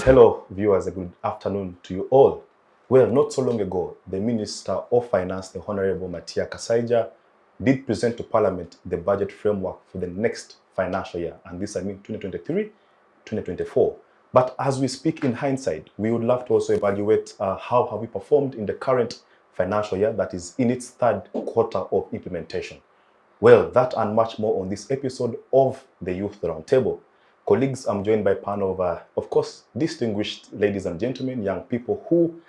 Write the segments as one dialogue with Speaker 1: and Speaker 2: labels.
Speaker 1: Hello, viewers, a good afternoon to you all. Well, not so long ago, the Minister of Finance, the Honorable Matia Kasaija, did present to Parliament the budget framework for the next financial year, and this I mean 2023-2024. But as we speak in hindsight, we would love to also evaluate how have we performed in the current financial year that is in its third quarter of implementation. Well, that and much more on this episode of the Youth Roundtable. Colleagues, I'm joined by a panel of course, distinguished ladies and gentlemen, young people who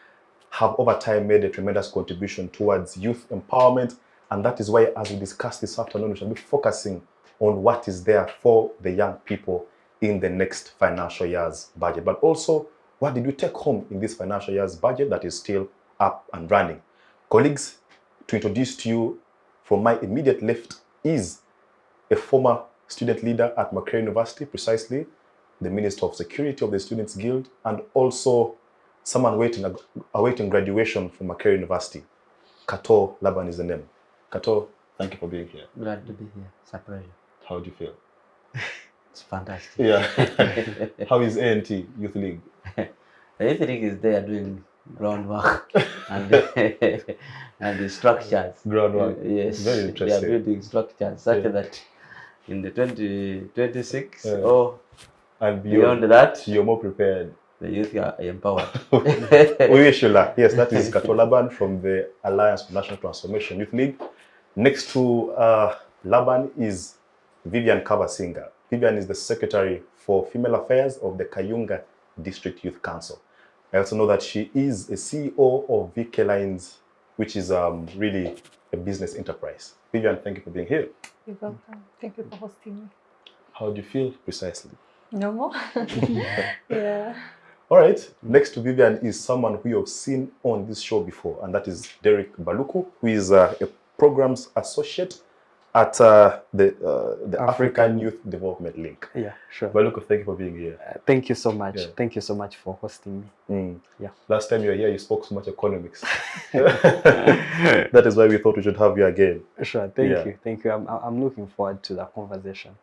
Speaker 1: have over time made a tremendous contribution towards youth empowerment. And that is why, as we discuss this afternoon, we shall be focusing on what is there for the young people in the next financial year's budget. But also, what did we take home in this financial year's budget that is still up and running? Colleagues, to introduce to you from my immediate left is a former student leader at Macquarie University, precisely the Minister of Security of the Students' Guild, and also someone awaiting graduation from Macquarie University. Kato, Laban is the name. Kato, thank you for being here.
Speaker 2: Glad to be here. It's a pleasure.
Speaker 1: How do you feel?
Speaker 2: It's fantastic.
Speaker 1: Yeah. How is A&T Youth League?
Speaker 2: The Youth League is there doing groundwork and the structures.
Speaker 1: Groundwork.
Speaker 2: Yes.
Speaker 1: Very interesting.
Speaker 2: They are building structures such that in the 2026 or
Speaker 1: and
Speaker 2: beyond that,
Speaker 1: you're more prepared.
Speaker 2: The youth are empowered.
Speaker 1: We wish you luck. Yes, that is Kato Laban from the Alliance for National Transformation Youth League. Next to Laban is Vivian Kabasinga. Vivian is the Secretary for Female Affairs of the Kayunga District Youth Council. I also know that she is a CEO of Vklines, which is really a business enterprise. Vivian, thank you for being here.
Speaker 3: You're welcome. Thank you for hosting me.
Speaker 1: How do you feel precisely?
Speaker 3: No more? Yeah.
Speaker 1: All right. Next to Vivian is someone who you have seen on this show before, and that is Derek Baluku, who is a programs associate at the African Youth Development Link.
Speaker 4: Yeah, sure.
Speaker 1: Baluku, thank you for being here.
Speaker 4: Thank you so much.
Speaker 1: Yeah.
Speaker 4: Thank you so much for hosting me. Yeah.
Speaker 1: Last time you were here, you spoke so much economics. That is why we thought we should have you again.
Speaker 4: Sure. Thank you. Thank you. I'm looking forward to the conversation.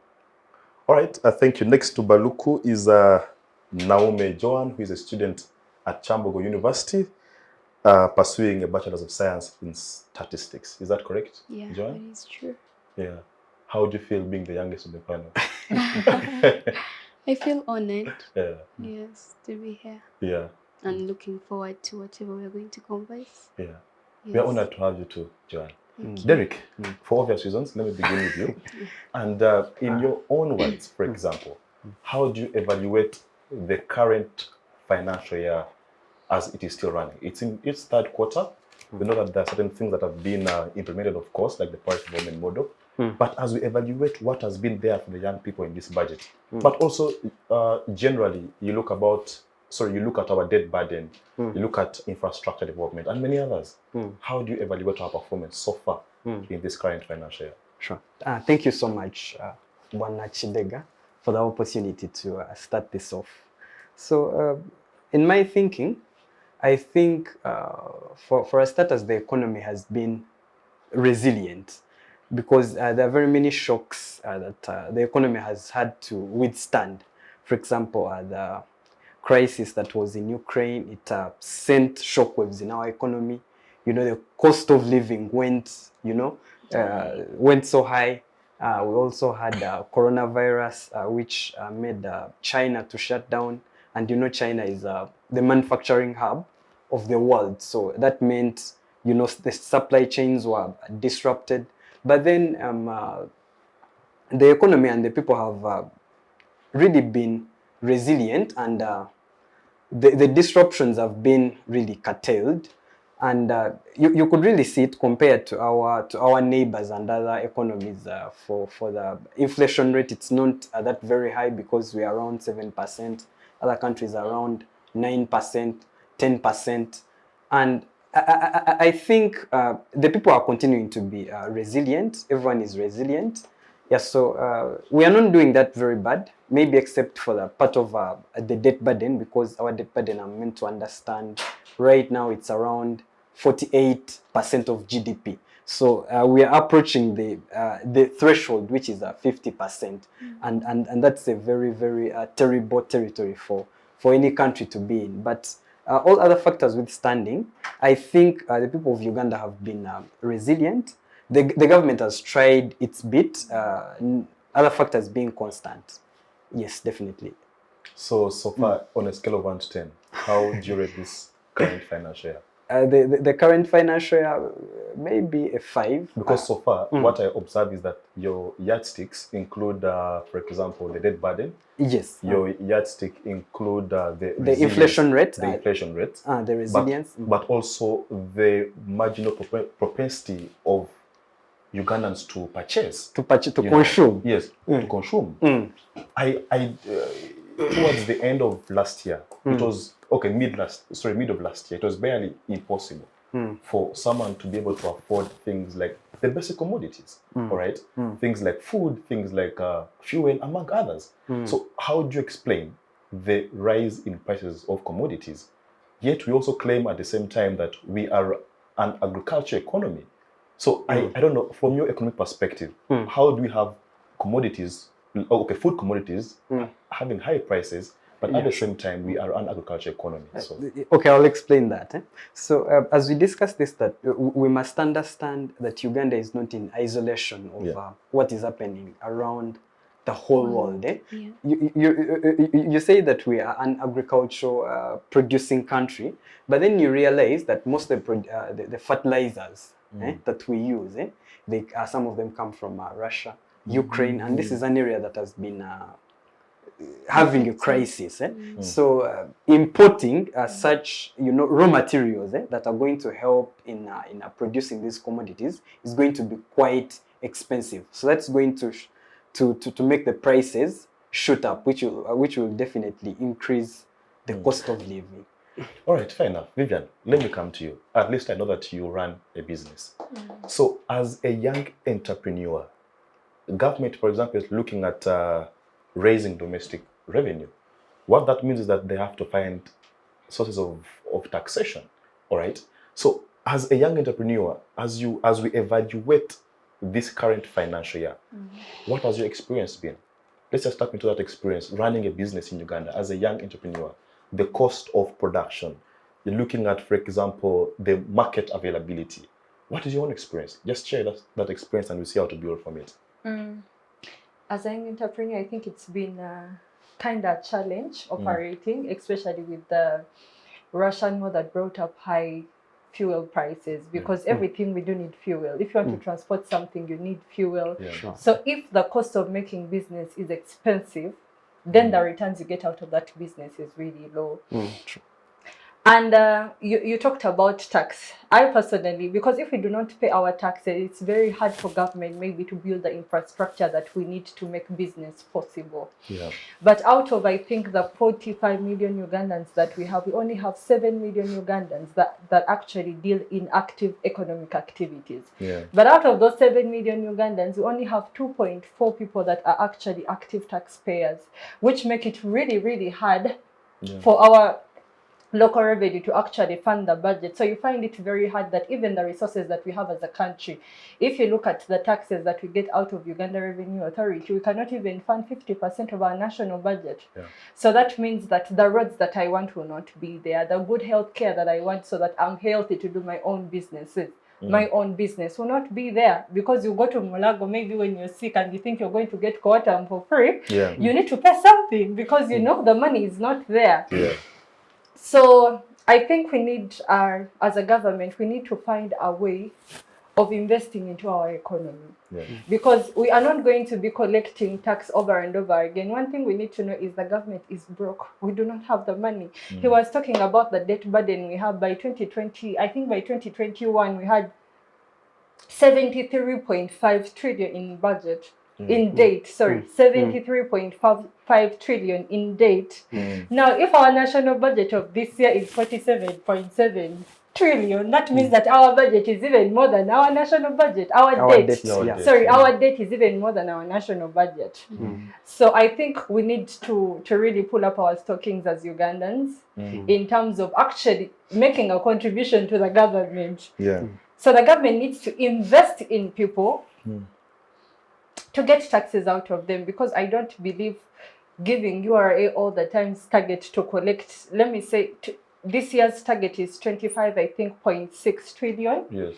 Speaker 1: All right. Thank you. Next to Baluku is Neumbe Joan, who is a student at Kyambogo University, pursuing a Bachelor's of Science in Statistics. Is that correct,
Speaker 5: Yeah,
Speaker 1: Joan?
Speaker 5: it is true.
Speaker 1: Yeah. How do you feel being the youngest on the panel?
Speaker 5: I feel honored,
Speaker 1: Yeah.
Speaker 5: yes, to be here.
Speaker 1: Yeah.
Speaker 5: And looking forward to whatever we're going to converse.
Speaker 1: Yeah.
Speaker 5: Yes.
Speaker 1: We are honored to have you too, Joan.
Speaker 5: Thank you.
Speaker 1: Derek, for obvious reasons, let me begin with you. And in your own words, for example, how do you evaluate the current financial year as it is still running? It's in its third quarter. We know that there are certain things that have been implemented, of course, like the price development model. But as we evaluate what has been there for the young people in this budget, but also generally, you look at our debt burden, you look at infrastructure development and many others. How do you evaluate our performance so far in this current financial year?
Speaker 4: Sure. Thank you so much, Kidega, for the opportunity to start this off. So, in my thinking, I think for a starters, the economy has been resilient because there are very many shocks that the economy has had to withstand. For example, the crisis that was in Ukraine, it sent shockwaves in our economy. You know, the cost of living went so high. We also had coronavirus, which made China to shut down. And you know, China is the manufacturing hub of the world. So that meant, you know, the supply chains were disrupted. But then the economy and the people have really been resilient, and the disruptions have been really curtailed. And you could really see it compared to our neighbors and other economies. For the inflation rate, it's not that very high because we are around 7%. Other countries are around 9%, 10%. And I think the people are continuing to be resilient. Everyone is resilient. Yeah, so we are not doing that very bad, maybe except for the part of the debt burden, because our debt burden, I'm meant to understand, right now it's around 48% of GDP. So we are approaching the threshold, which is 50%, and that's a very, very terrible territory for for any country to be in. But all other factors withstanding, I think the people of Uganda have been resilient. The government has tried its bit, other factors being constant. Yes, definitely.
Speaker 1: So far, on a scale of 1 to 10, how do you rate this current financial year?
Speaker 4: The current financial year, maybe a 5.
Speaker 1: Because so far, what I observe is that your yardsticks include, for example, the debt burden.
Speaker 4: Yes.
Speaker 1: Your yardstick include the
Speaker 4: inflation rate.
Speaker 1: The inflation rate.
Speaker 4: The resilience.
Speaker 1: But also the marginal propensity of Ugandans to purchase. To
Speaker 4: consume.
Speaker 1: Yes, to consume. Towards the end of last year, it was, mid of last year, it was barely impossible for someone to be able to afford things like the basic commodities, all right? Things like food, things like fuel, among others. So how do you explain the rise in prices of commodities? Yet we also claim at the same time that we are an agriculture economy. So I don't know, from your economic perspective, how do we have commodities, food commodities having high prices, but at the same time, we are an agriculture economy. So.
Speaker 4: Okay, I'll explain that. So as we discuss this, that we must understand that Uganda is not in isolation of what is happening around the whole world.
Speaker 5: Yeah.
Speaker 4: You say that we are an agricultural producing country, but then you realize that most of the fertilizers that we use, some of them come from Russia, Ukraine, and this is an area that has been having a crisis. So importing such raw materials that are going to help in producing these commodities is going to be quite expensive. So that's going to make the prices shoot up, which will definitely increase the cost of living.
Speaker 1: All right, fair enough. Vivian, let me come to you. At least I know that you run a business. So as a young entrepreneur, government, for example, is looking at raising domestic revenue. What that means is that they have to find sources of taxation, all right? So as a young entrepreneur, as we evaluate this current financial year, what has your experience been? Let's just step into that experience, running a business in Uganda as a young entrepreneur, the cost of production. You're looking at, for example, the market availability. What is your own experience? Just share that experience and we'll see how to build from it.
Speaker 3: As an entrepreneur, I think it's been kind of a challenge operating, especially with the Russian war that brought up high fuel prices, because everything we do need fuel. If you want to transport something, you need fuel. So if the cost of making business is expensive, then the returns you get out of that business is really low.
Speaker 4: True.
Speaker 3: And you talked about tax. I personally, because if we do not pay our taxes, it's very hard for government maybe to build the infrastructure that we need to make business possible. But out of, I think, the 45 million Ugandans that we only have 7 million Ugandans that actually deal in active economic activities. But out of those 7 million Ugandans, we only have 2.4 people that are actually active taxpayers, which make it really, really hard for our local revenue to actually fund the budget. So you find it very hard that even the resources that we have as a country, if you look at the taxes that we get out of Uganda Revenue Authority, we cannot even fund 50% of our national budget. So that means that the roads that I want will not be there, the good health care that I want so that I'm healthy to do my own businesses. My own business will not be there, because you go to Mulago maybe when you're sick and you think you're going to get Coatam for free. You need to pay something because the money is not there. So I think we need, as a government, we need to find a way of investing into our economy. Because we are not going to be collecting tax over and over again. One thing we need to know is the government is broke. We do not have the money. He was talking about the debt burden we have by 2020. I think by 2021 we had 73.5 trillion in budget. In debt, 73.5 trillion in debt. Now, if our national budget of this year is 47.7 trillion, that means that our budget is even more than our national budget. Our debt is even more than our national budget. So I think we need to really pull up our stockings as Ugandans in terms of actually making a contribution to the government. So the government needs to invest in people to get taxes out of them, because I don't believe giving URA all the time's target to collect, let me say, this year's target is 25, I think, 0.6 trillion.
Speaker 1: Yes.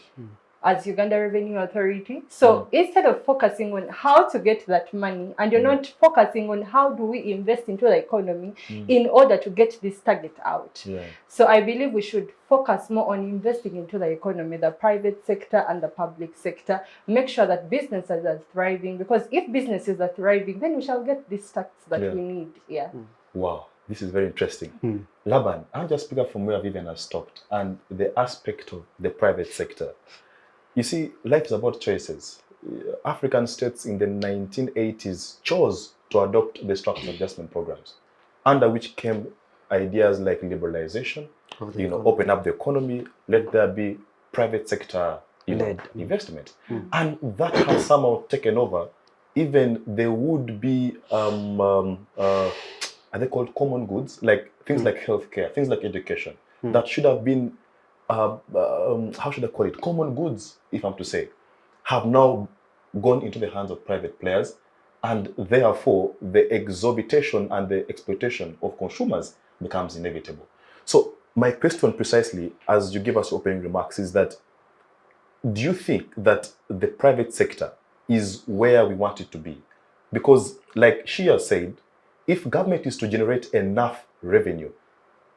Speaker 3: As Uganda Revenue Authority. So instead of focusing on how to get that money, and you're not focusing on how do we invest into the economy in order to get this target out.
Speaker 1: Yeah.
Speaker 3: So I believe we should focus more on investing into the economy, the private sector and the public sector. Make sure that businesses are thriving, because if businesses are thriving, then we shall get this tax that we need. Yeah.
Speaker 1: Wow, this is very interesting. Laban, I'll just pick up from where Vivian has stopped and the aspect of the private sector. You see, life is about choices. African states in the 1980s chose to adopt the structural adjustment programs, under which came ideas like liberalization, open up the economy, let there be private sector investment. And that has somehow taken over. Even there would be, are they called common goods? Like things like healthcare, things like education, that should have been how should I call it? Common goods, if I'm to say, have now gone into the hands of private players, and therefore the exorbitation and the exploitation of consumers becomes inevitable. So my question precisely, as you give us your opening remarks, is that do you think that the private sector is where we want it to be? Because like she has said, if government is to generate enough revenue,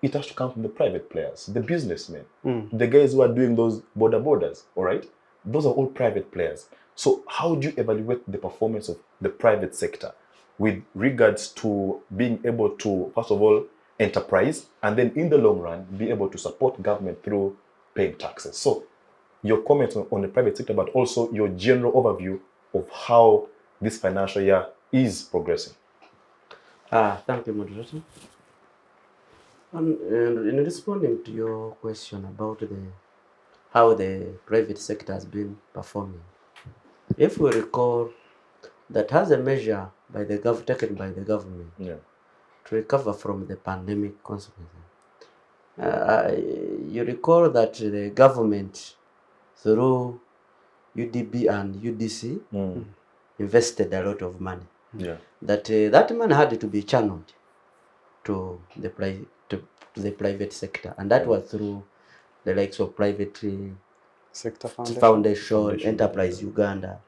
Speaker 1: it has to come from the private players, the businessmen, the guys who are doing those borders, all right? Those are all private players. So how do you evaluate the performance of the private sector with regards to being able to, first of all, enterprise, and then in the long run, be able to support government through paying taxes? So your comments on the private sector, but also your general overview of how this financial year is progressing.
Speaker 2: Thank you, moderator. And in responding to your question about how the private sector has been performing, if we recall that as a measure by the taken by the government to recover from the pandemic consequences, you recall that the government through UDB and UDC invested a lot of money. That money had to be channeled to the private sector, and that was through the likes of private
Speaker 4: sector
Speaker 2: foundation, Enterprise Uganda,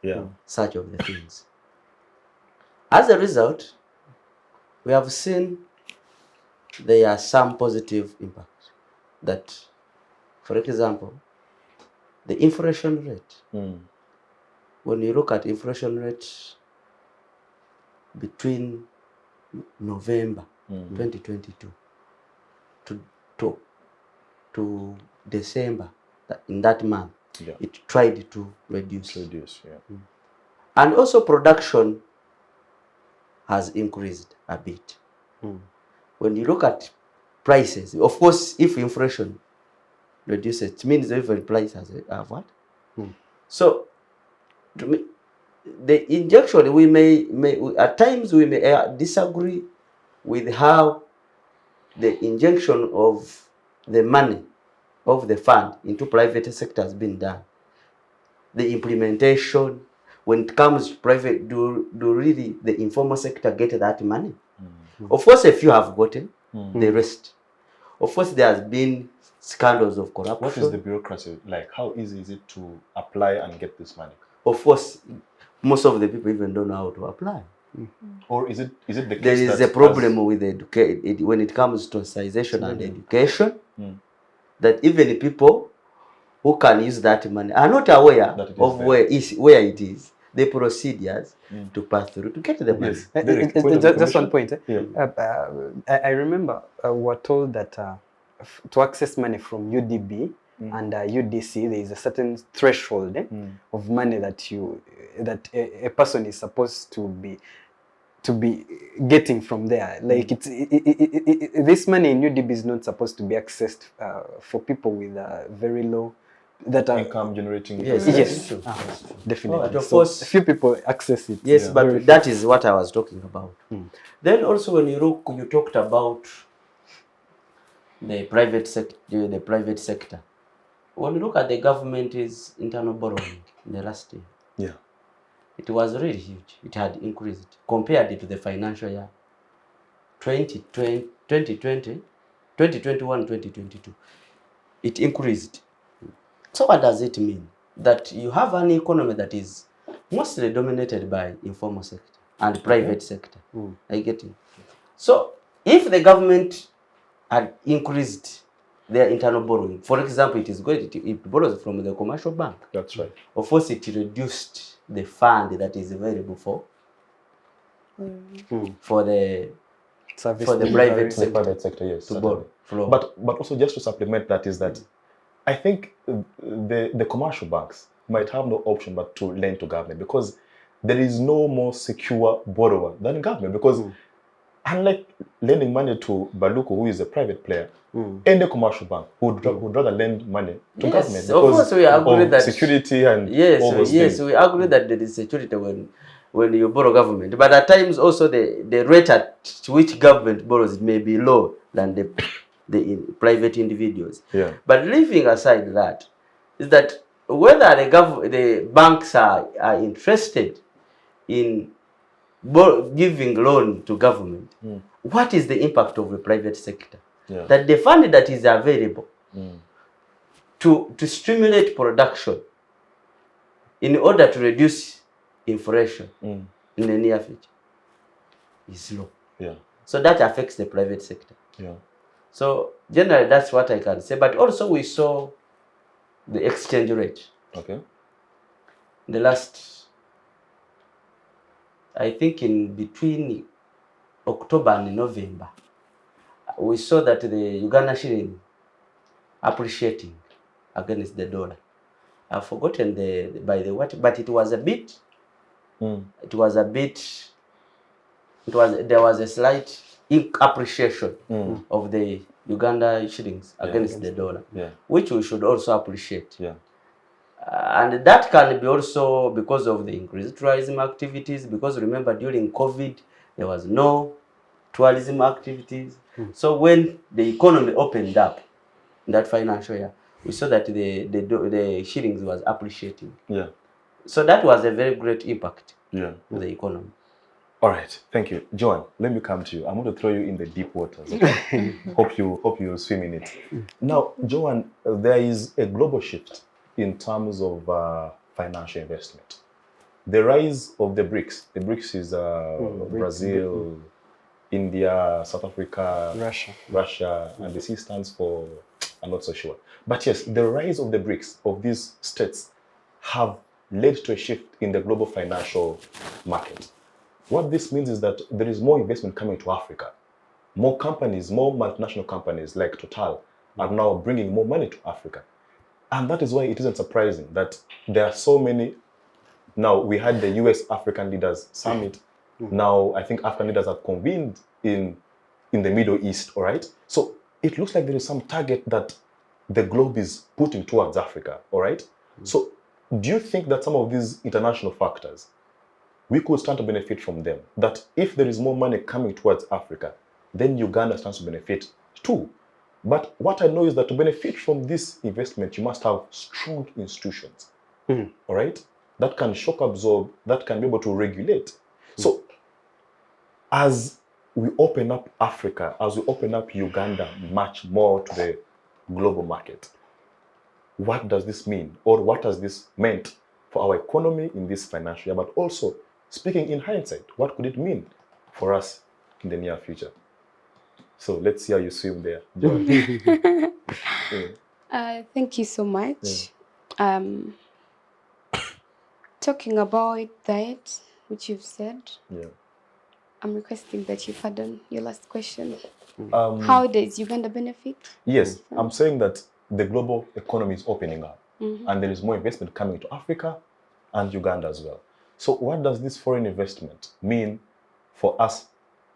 Speaker 2: such of the things. As a result, we have seen there are some positive impacts. That, for example, the inflation rate. When you look at inflation rate between November 2022 to December, in that month, it tried to reduce. And also production has increased a bit. When you look at prices, of course, if inflation reduces, it means every price has what? So, to me, the injection, we may at times we may disagree with how the injection of the money of the fund into private sector has been done. The implementation, when it comes to private, do really the informal sector get that money? Of course, a few have gotten, the rest. Of course, there has been scandals of corruption.
Speaker 1: What is the bureaucracy like? How easy is it to apply and get this money?
Speaker 2: Of course, most of the people even don't know how to apply.
Speaker 1: Or is it the case
Speaker 2: there is
Speaker 1: that
Speaker 2: a problem with when it comes to sensitization and education, that even people who can use that money are not aware of where it is, the procedures to pass through to get the money.
Speaker 4: Just one point. I remember we were told that to access money from UDB and UDC, there is a certain threshold of money that a person is supposed to be getting from there. Like this money in UDB is not supposed to be accessed for people with very low
Speaker 1: income generating.
Speaker 2: Yes,
Speaker 4: definitely.
Speaker 2: Of course,
Speaker 4: a few people access it.
Speaker 2: Yes, but that is what I was talking about. Then also, when you talked about the private sector, when you look at the government's internal borrowing in the last year, it was really huge. It had increased compared to the financial year 2020, 2021, 2022, it increased. So what does it mean? That you have an economy that is mostly dominated by informal sector and private sector. I get it. So if the government had increased their internal borrowing, for example, it is good if it borrows from the commercial bank.
Speaker 1: That's right.
Speaker 2: Of course, it reduced the fund that is available for the
Speaker 4: Service
Speaker 2: for the
Speaker 4: delivery.
Speaker 2: private
Speaker 1: The
Speaker 2: sector
Speaker 1: private sector, yes.
Speaker 2: to
Speaker 1: certainly.
Speaker 2: borrow.
Speaker 1: But also just to supplement that is that I think the commercial banks might have no option but to lend to government, because there is no more secure borrower than government, because unlike lending money to Baluku, who is a private player, any commercial bank would rather lend money to government,
Speaker 2: of course we agree
Speaker 1: of
Speaker 2: that
Speaker 1: security and
Speaker 2: yes,
Speaker 1: all those things.
Speaker 2: we agree that there is security when you borrow government, but at times also the rate at which government borrows may be low than the private individuals.
Speaker 1: Yeah.
Speaker 2: But leaving aside that, is that whether the banks are interested in giving loan to government, what is the impact of the private sector?
Speaker 1: Yeah.
Speaker 2: That the fund that is available to stimulate production in order to reduce inflation in the near future is low.
Speaker 1: Yeah.
Speaker 2: So that affects the private sector.
Speaker 1: Yeah.
Speaker 2: So generally that's what I can say. But also we saw the exchange rate.
Speaker 1: Okay.
Speaker 2: The last, I think in between October and November, we saw that the Uganda shilling appreciating against the dollar. I've forgotten but it was a bit. It was a bit. There was a slight appreciation of the Uganda shillings against the dollar, which we should also appreciate.
Speaker 1: Yeah.
Speaker 2: And that can be also because of the increased tourism activities, because remember during COVID, there was no tourism activities. So when the economy opened up in that financial year, we saw that the shillings was appreciating.
Speaker 1: Yeah.
Speaker 2: So that was a very great impact
Speaker 1: Yeah.
Speaker 2: on the economy.
Speaker 1: All right, thank you, Joan. Let me come to you. I'm going to throw you in the deep waters. Okay? hope you swim in it. Now, Joan, there is a global shift in terms of financial investment. The rise of the BRICS. The BRICS is Brazil, India, South Africa, Russia, and the C stands for, I'm not so sure. But yes, the rise of the BRICS, of these states, have led to a shift in the global financial market. What this means is that there is more investment coming to Africa. More companies, more multinational companies like Total are now bringing more money to Africa. And that is why it isn't surprising that there are so many. Now, we had the US African Leaders Summit. Now, I think African leaders have convened in the Middle East, all right? So it looks like there is some target that the globe is putting towards Africa, all right? So do you think that some of these international factors, we could stand to benefit from them? That if there is more money coming towards Africa, then Uganda stands to benefit too. But what I know is that to benefit from this investment, you must have strong institutions, all right? That can shock absorb, that can be able to regulate. So as we open up Africa, as we open up Uganda much more to the global market, what does this mean? Or what has this meant for our economy in this financial year? But also, speaking in hindsight, what could it mean for us in the near future? So let's see how you swim there, Joan.
Speaker 5: Thank you so much. Talking about that, which you've said, I'm requesting that you pardon your last question. How does Uganda benefit?
Speaker 1: Yes, I'm saying that the global economy is opening up and there is more investment coming to Africa and Uganda as well. So what does this foreign investment mean for us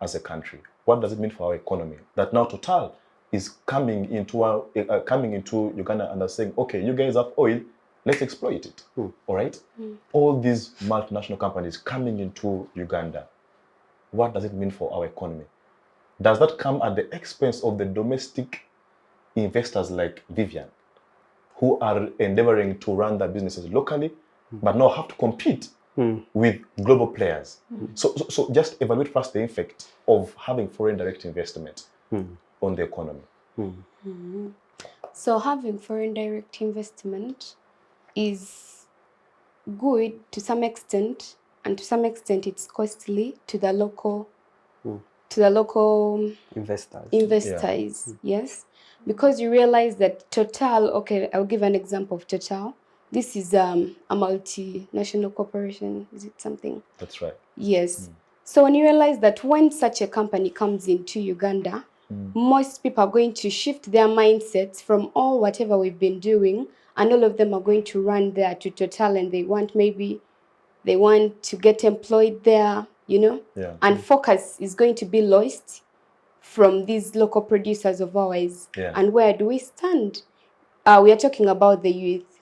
Speaker 1: as a country? What does it mean for our economy? That now Total is coming into Uganda and are saying, okay, you guys have oil, let's exploit it. All right? All these multinational companies coming into Uganda, what does it mean for our economy? Does that come at the expense of the domestic investors like Vivian, who are endeavoring to run their businesses locally, but now have to compete with global players. So just evaluate first the effect of having foreign direct investment on the economy.
Speaker 5: So having foreign direct investment is good to some extent, and to some extent it's costly to the local investors. Yes, because you realize that Total, okay, I'll give an example of Total. This is a multinational corporation. Is it something?
Speaker 1: That's right.
Speaker 5: Yes. So when you realize that when such a company comes into Uganda, most people are going to shift their mindsets from all whatever we've been doing, and all of them are going to run there to Total, and they want to get employed there, and focus is going to be lost from these local producers of ours. And where do we stand? We are talking about the youth.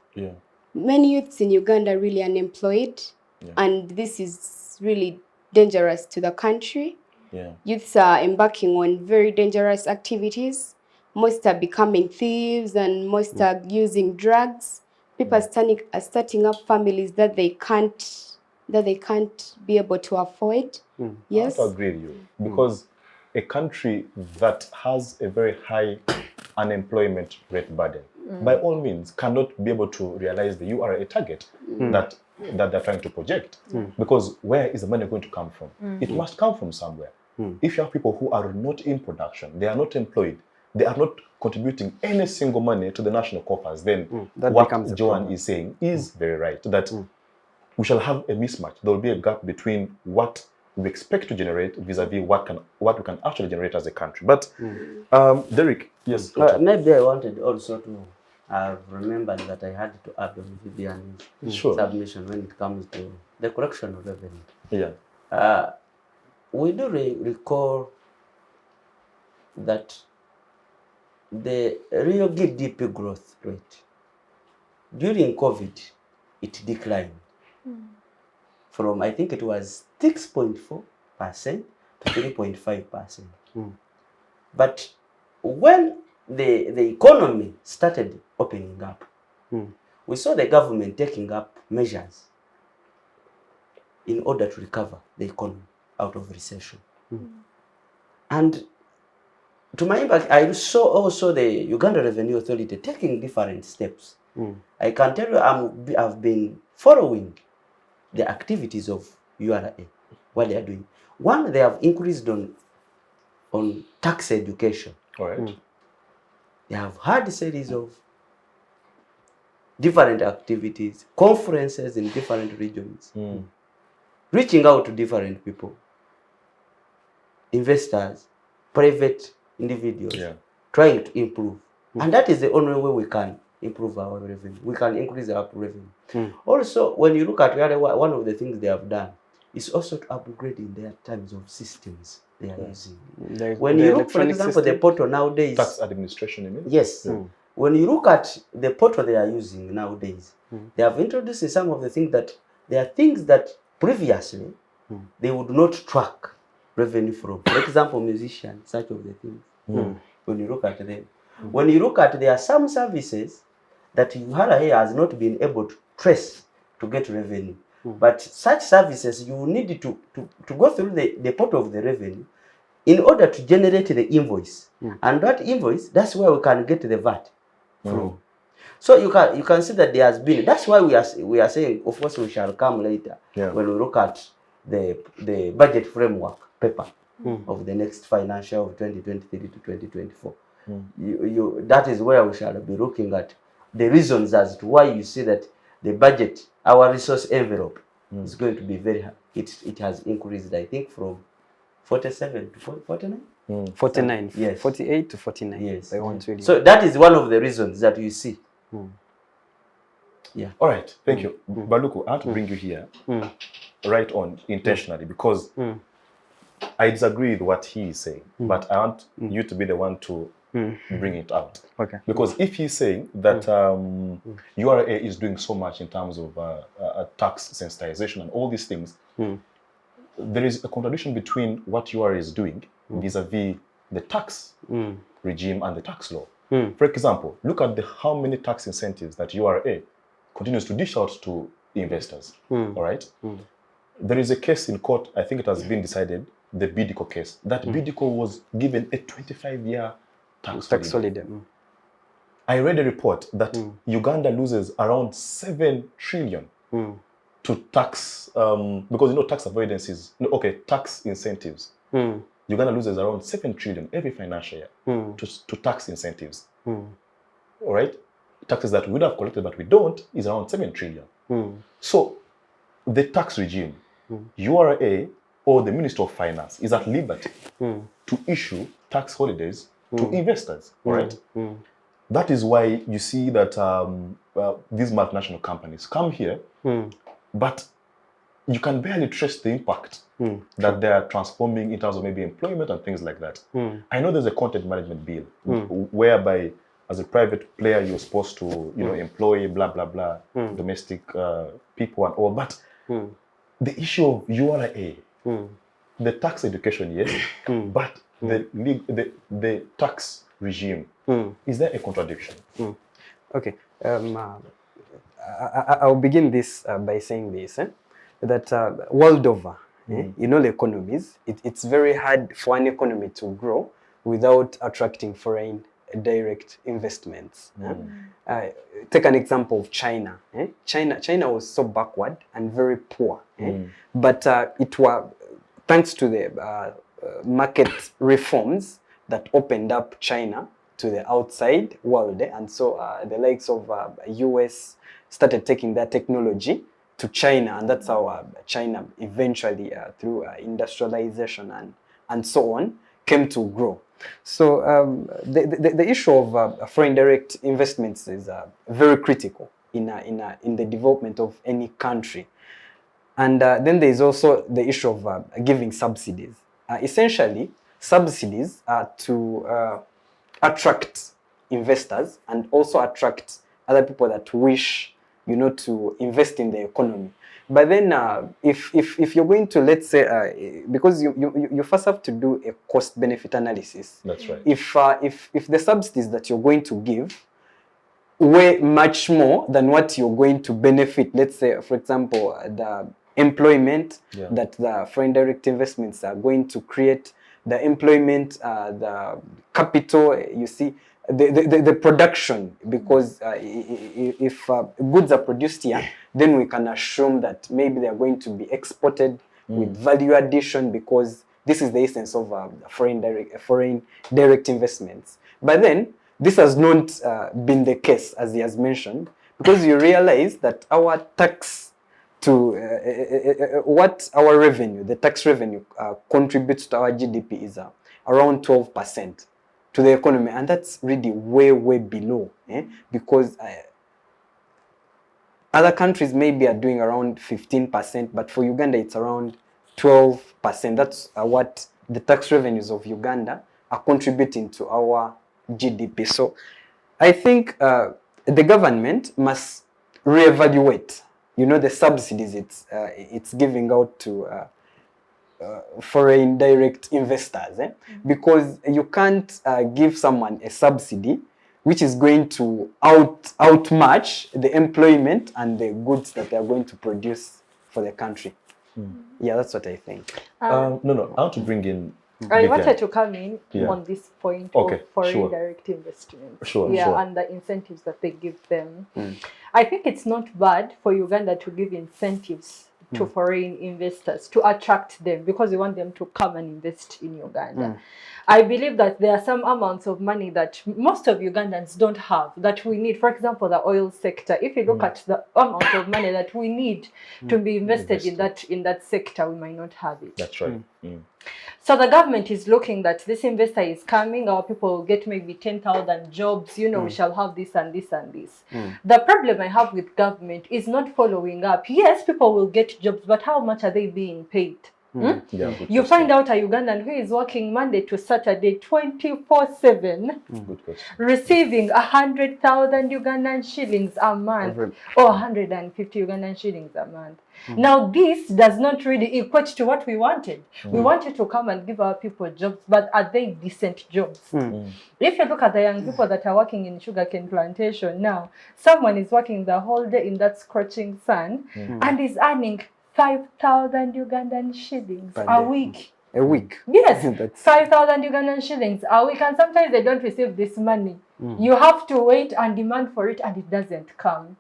Speaker 5: Many youths in Uganda are really unemployed, and this is really dangerous to the country. Youths are embarking on very dangerous activities. Most are becoming thieves, and most are using drugs. People are starting up families that they can't be able to afford. Yes,
Speaker 1: I have to agree with you, because a country that has a very high unemployment rate burden, by all means, cannot be able to realize that you are a target that they're trying to project. Because where is the money going to come from? It must come from somewhere. If you have people who are not in production, they are not employed, they are not contributing any single money to the national coffers, then what Joan is saying is very right, that we shall have a mismatch. There will be a gap between what we expect to generate vis-a-vis what we can actually generate as a country. But Derek, yes.
Speaker 2: Maybe I wanted also to have remembered that I had to add on Vivian's submission when it comes to the collection of revenue. We do recall that the real GDP growth rate during COVID, it declined from, I think it was 6.4% to 3.5%. But when the economy started opening up, we saw the government taking up measures in order to recover the economy out of recession. And to my impact, I saw also the Uganda Revenue Authority taking different steps. I can tell you I've been following the activities of URA, what they are doing. One, they have increased on tax education.
Speaker 1: All right.
Speaker 2: They have had a series of different activities, conferences in different regions, reaching out to different people, investors, private individuals, trying to improve. And that is the only way we can improve our revenue. We can increase our revenue. Also, when you look at one of the things they have done is also to upgrade in their terms of systems they are using. When you look, for example, the portal nowadays,
Speaker 1: tax administration, you mean?
Speaker 2: Yes. When you look at the portal they are using nowadays, they have introduced some of the things that there are things that previously they would not track revenue from. For example, musicians, such of the things. When you look at them, when you look at, there are some services that URA has not been able to trace to get revenue. But such services, you need to go through the portal of the revenue in order to generate the invoice. And that invoice, that's where we can get the VAT from. So you can see that there has been, that's why we are saying, of course, we shall come later when we look at the budget framework paper of the next financial of 2023 to 2024. That is where we shall be looking at the reasons as to why you see that the budget, our resource envelope, is going to be very high. It has increased, I think, from 47 to 49?
Speaker 4: 49,
Speaker 2: yes.
Speaker 4: 48 to 49.
Speaker 2: Yes.
Speaker 4: By 120.
Speaker 2: So that is one of the reasons that you see.
Speaker 1: All right, thank you. Baluku, I want to bring you here right on intentionally, because I disagree with what he is saying, but I want you to be the one to bring it out.
Speaker 4: Okay.
Speaker 1: Because if he's saying that URA is doing so much in terms of tax sensitization and all these things, there is a contradiction between what URA is doing vis-a-vis the tax regime and the tax law. For example, look at how many tax incentives that URA continues to dish out to investors. All right. There is a case in court. I think it has been decided. The Bidco case. That Bidco was given a 25-year tax holiday. I read a report that Uganda loses around 7 trillion to tax, because tax avoidance is, tax incentives. Uganda loses around 7 trillion every financial year to tax incentives. All right? Taxes that we would have collected but we don't is around 7 trillion. So the tax regime, URA or the Minister of Finance is at liberty to issue tax holidays to investors. All right? That is why you see that these multinational companies come here, but you can barely trace the impact that they are transforming in terms of maybe employment and things like that. I know there's a content management bill whereby, as a private player, you're supposed to, employ blah blah blah domestic people and all. But the issue of URA, the tax education, yes, but the tax regime, is there a contradiction?
Speaker 4: Okay. I'll begin this by saying this, that world over, in all economies, it's very hard for an economy to grow without attracting foreign direct investments. Take an example of China. China was so backward and very poor, but it was thanks to the market reforms that opened up China to the outside world, and so the likes of US started taking that technology to China, and that's how China eventually, through industrialization and so on, came to grow. So the issue of foreign direct investments is very critical in the development of any country. And then there is also the issue of giving subsidies. Essentially, subsidies are to attract investors and also attract other people that wish, to invest in the economy. But then, if you're going to, let's say, because you first have to do a cost-benefit analysis.
Speaker 1: That's right.
Speaker 4: If the subsidies that you're going to give weigh much more than what you're going to benefit, let's say, for example, the employment that the foreign direct investments are going to create, the employment, the capital, you see, the production, because if goods are produced here, then we can assume that maybe they are going to be exported with value addition, because this is the essence of foreign direct investments. But then this has not been the case, as he has mentioned, because you realize that our tax to what our revenue, the tax revenue, contributes to our GDP is around 12% to the economy, and that's really way below, because other countries maybe are doing around 15%, but for Uganda it's around 12%. That's what the tax revenues of Uganda are contributing to our GDP. So I think the government must reevaluate, the subsidies it's giving out to foreign direct investors, because you can't give someone a subsidy which is going to outmatch the employment and the goods that they are going to produce for the country. Yeah, that's what I think.
Speaker 1: No, I want to bring in
Speaker 3: I wanted to come in
Speaker 1: Yeah.
Speaker 3: on this point
Speaker 1: Okay,
Speaker 3: of foreign
Speaker 1: sure.
Speaker 3: direct investment.
Speaker 1: Sure,
Speaker 3: Yeah,
Speaker 1: sure.
Speaker 3: and the incentives that they give them. I think it's not bad for Uganda to give incentives to foreign investors to attract them, because we want them to come and invest in Uganda. I believe that there are some amounts of money that most of Ugandans don't have that we need. For example, the oil sector. If you look at the amount of money that we need to be invested in that sector, we might not have it.
Speaker 1: That's right.
Speaker 3: So the government is looking that this investor is coming, our people will get maybe 10,000 jobs, we shall have this and this and this. The problem I have with government is not following up. Yes, people will get jobs, but how much are they being paid?
Speaker 1: Yeah, good
Speaker 3: You
Speaker 1: question.
Speaker 3: find out a Ugandan who is working Monday to Saturday 24/7,
Speaker 1: Good question.
Speaker 3: receiving 100,000 Ugandan shillings a month or 150 Ugandan shillings a month. Now, this does not really equate to what we wanted. We wanted to come and give our people jobs, but are they decent jobs? If you look at the young people that are working in sugarcane plantation now, someone is working the whole day in that scorching sun and is earning 5,000 Ugandan shillings a week.
Speaker 4: A week.
Speaker 3: Yes,
Speaker 4: That's
Speaker 3: 5,000 Ugandan shillings a week, and sometimes they don't receive this money. You have to wait and demand for it, and it doesn't come.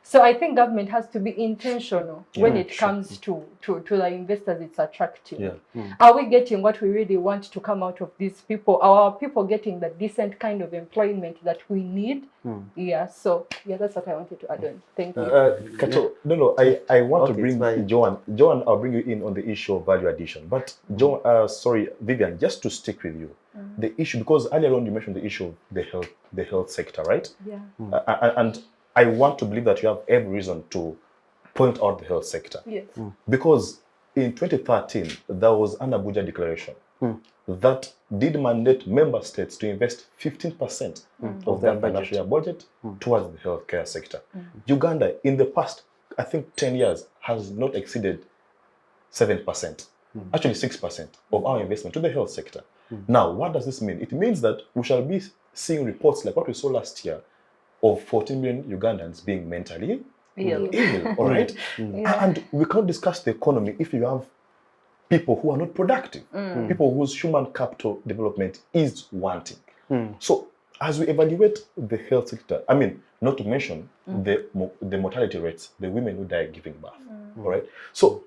Speaker 3: So I think government has to be intentional when it comes to the investors it's attracting. Are we getting what we really want to come out of these people? Are people getting the decent kind of employment that we need? Yeah, so yeah, that's what I wanted to add on. Thank you.
Speaker 1: Kato, no, I want to
Speaker 2: Okay,
Speaker 1: bring
Speaker 2: it's fine.
Speaker 1: Joan. Joan, I'll bring you in on the issue of value addition. But Joan, sorry, Vivian, just to stick with you, the issue, because earlier on you mentioned the issue of the health sector, right?
Speaker 3: Yeah.
Speaker 1: And I want to believe that you have every reason to point out the health sector.
Speaker 3: Yes.
Speaker 1: Because in 2013, there was an Abuja declaration that did mandate member states to invest 15% of their financial year budget towards the healthcare sector. Uganda, in the past, I think 10 years, has not exceeded 7%, actually 6% of our investment to the health sector. Now, what does this mean? It means that we shall be seeing reports like what we saw last year of 14 million Ugandans being mentally ill, all right? And we can't discuss the economy if you have people who are not productive, people whose human capital development is wanting. So as we evaluate the health sector, I mean, not to mention the mortality rates, the women who die giving birth, all right? So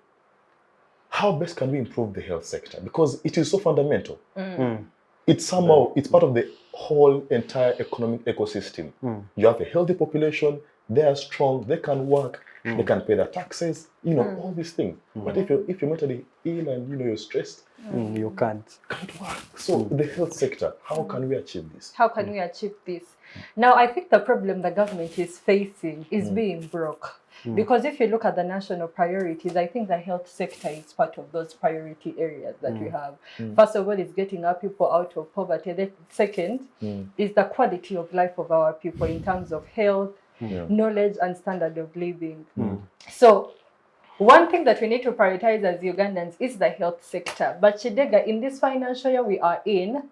Speaker 1: how best can we improve the health sector? Because it is so fundamental. It's somehow, it's part of the whole entire economic ecosystem. You have a healthy population, they are strong, they can work, they can pay their taxes, all these things. But if you're mentally ill and you're stressed,
Speaker 4: you can't
Speaker 1: work. So the health sector, how can we achieve this?
Speaker 3: How can we achieve this? Now, I think the problem the government is facing is being broke. Because if you look at the national priorities, I think the health sector is part of those priority areas that we have. First of all, it's getting our people out of poverty. The second is the quality of life of our people in terms of health, knowledge, and standard of living. So one thing that we need to prioritize as Ugandans is the health sector. But Kidega, in this financial year we are in,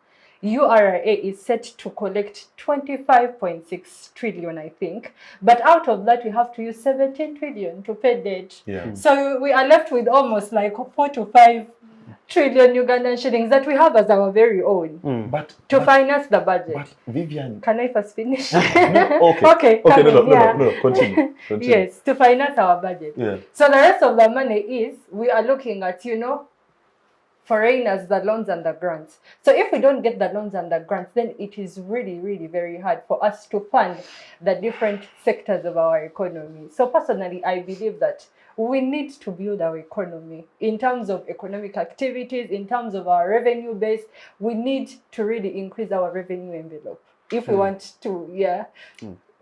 Speaker 3: URA is set to collect 25.6 trillion, I think. But out of that, we have to use 17 trillion to pay debt. So we are left with almost like 4 to 5 trillion Ugandan shillings that we have as our very own to finance the budget.
Speaker 1: But Vivian,
Speaker 3: can I first finish?
Speaker 1: Okay, no, continue.
Speaker 3: Yes, to finance our budget. So the rest of the money is, we are looking at, foreigners, the loans and the grants. So if we don't get the loans and the grants, then it is really, really very hard for us to fund the different sectors of our economy. So personally, I believe that we need to build our economy in terms of economic activities, in terms of our revenue base. We need to really increase our revenue envelope if we want to,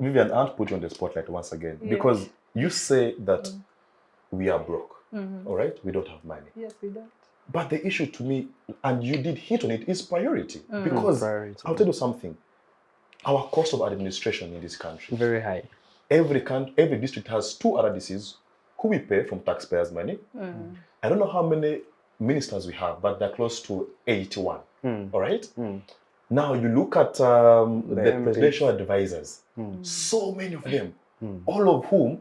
Speaker 1: Vivian, I want to put you on the spotlight once again, because you say that we are broke, all right? We don't have money.
Speaker 3: Yes, we don't.
Speaker 1: But the issue to me, and you did hit on it, is priority. Because I'll tell you something. Our cost of administration in this country,
Speaker 4: very high.
Speaker 1: Every district has 2 RDCs who we pay from taxpayers' money. I don't know how many ministers we have, but they're close to 81. All right? Now you look at the presidential advisors, so many of them, all of whom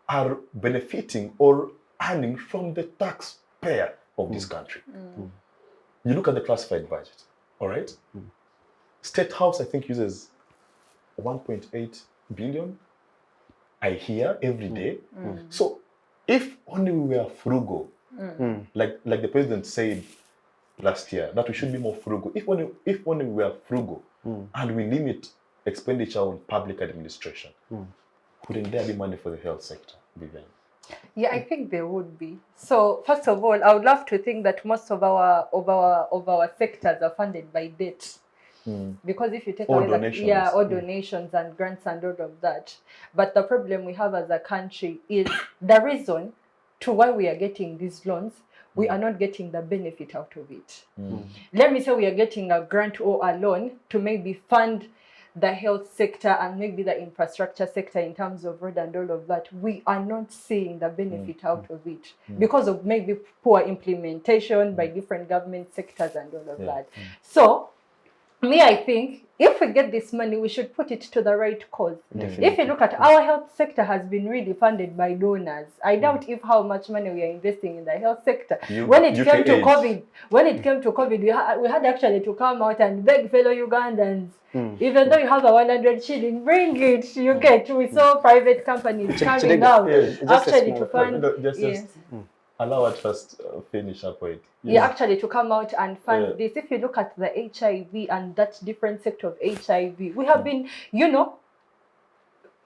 Speaker 1: are benefiting or earning from the taxpayer of this country. You look at the classified budget, all right? State House, I think, uses 1.8 billion, I hear, every day. So if only we were frugal, like the president said last year, that we should be more frugal. If only we were frugal and we limit expenditure on public administration, wouldn't there be money for the health sector, Vivian?
Speaker 3: Yeah, I think there would be. So first of all, I would love to think that most of our sectors are funded by debt. Because if you take away all donations and grants and all of that. But the problem we have as a country is the reason to why we are getting these loans, we are not getting the benefit out of it. Let me say we are getting a grant or a loan to maybe fund the health sector and maybe the infrastructure sector in terms of road and all of that. We are not seeing the benefit out of it because of maybe poor implementation by different government sectors and all of that. So, me, I think if we get this money, we should put it to the right cause. If you look at our health sector has been really funded by donors. I doubt if how much money we are investing in the health sector. When it came to COVID, we had actually to come out and beg fellow Ugandans, even though you have a 100 shilling, bring it. You get. We saw private companies coming out actually to fund.
Speaker 1: Allow us first finish up with.
Speaker 3: Yeah, actually to come out and fund this. If you look at the HIV and that different sector of HIV, we have been, you know,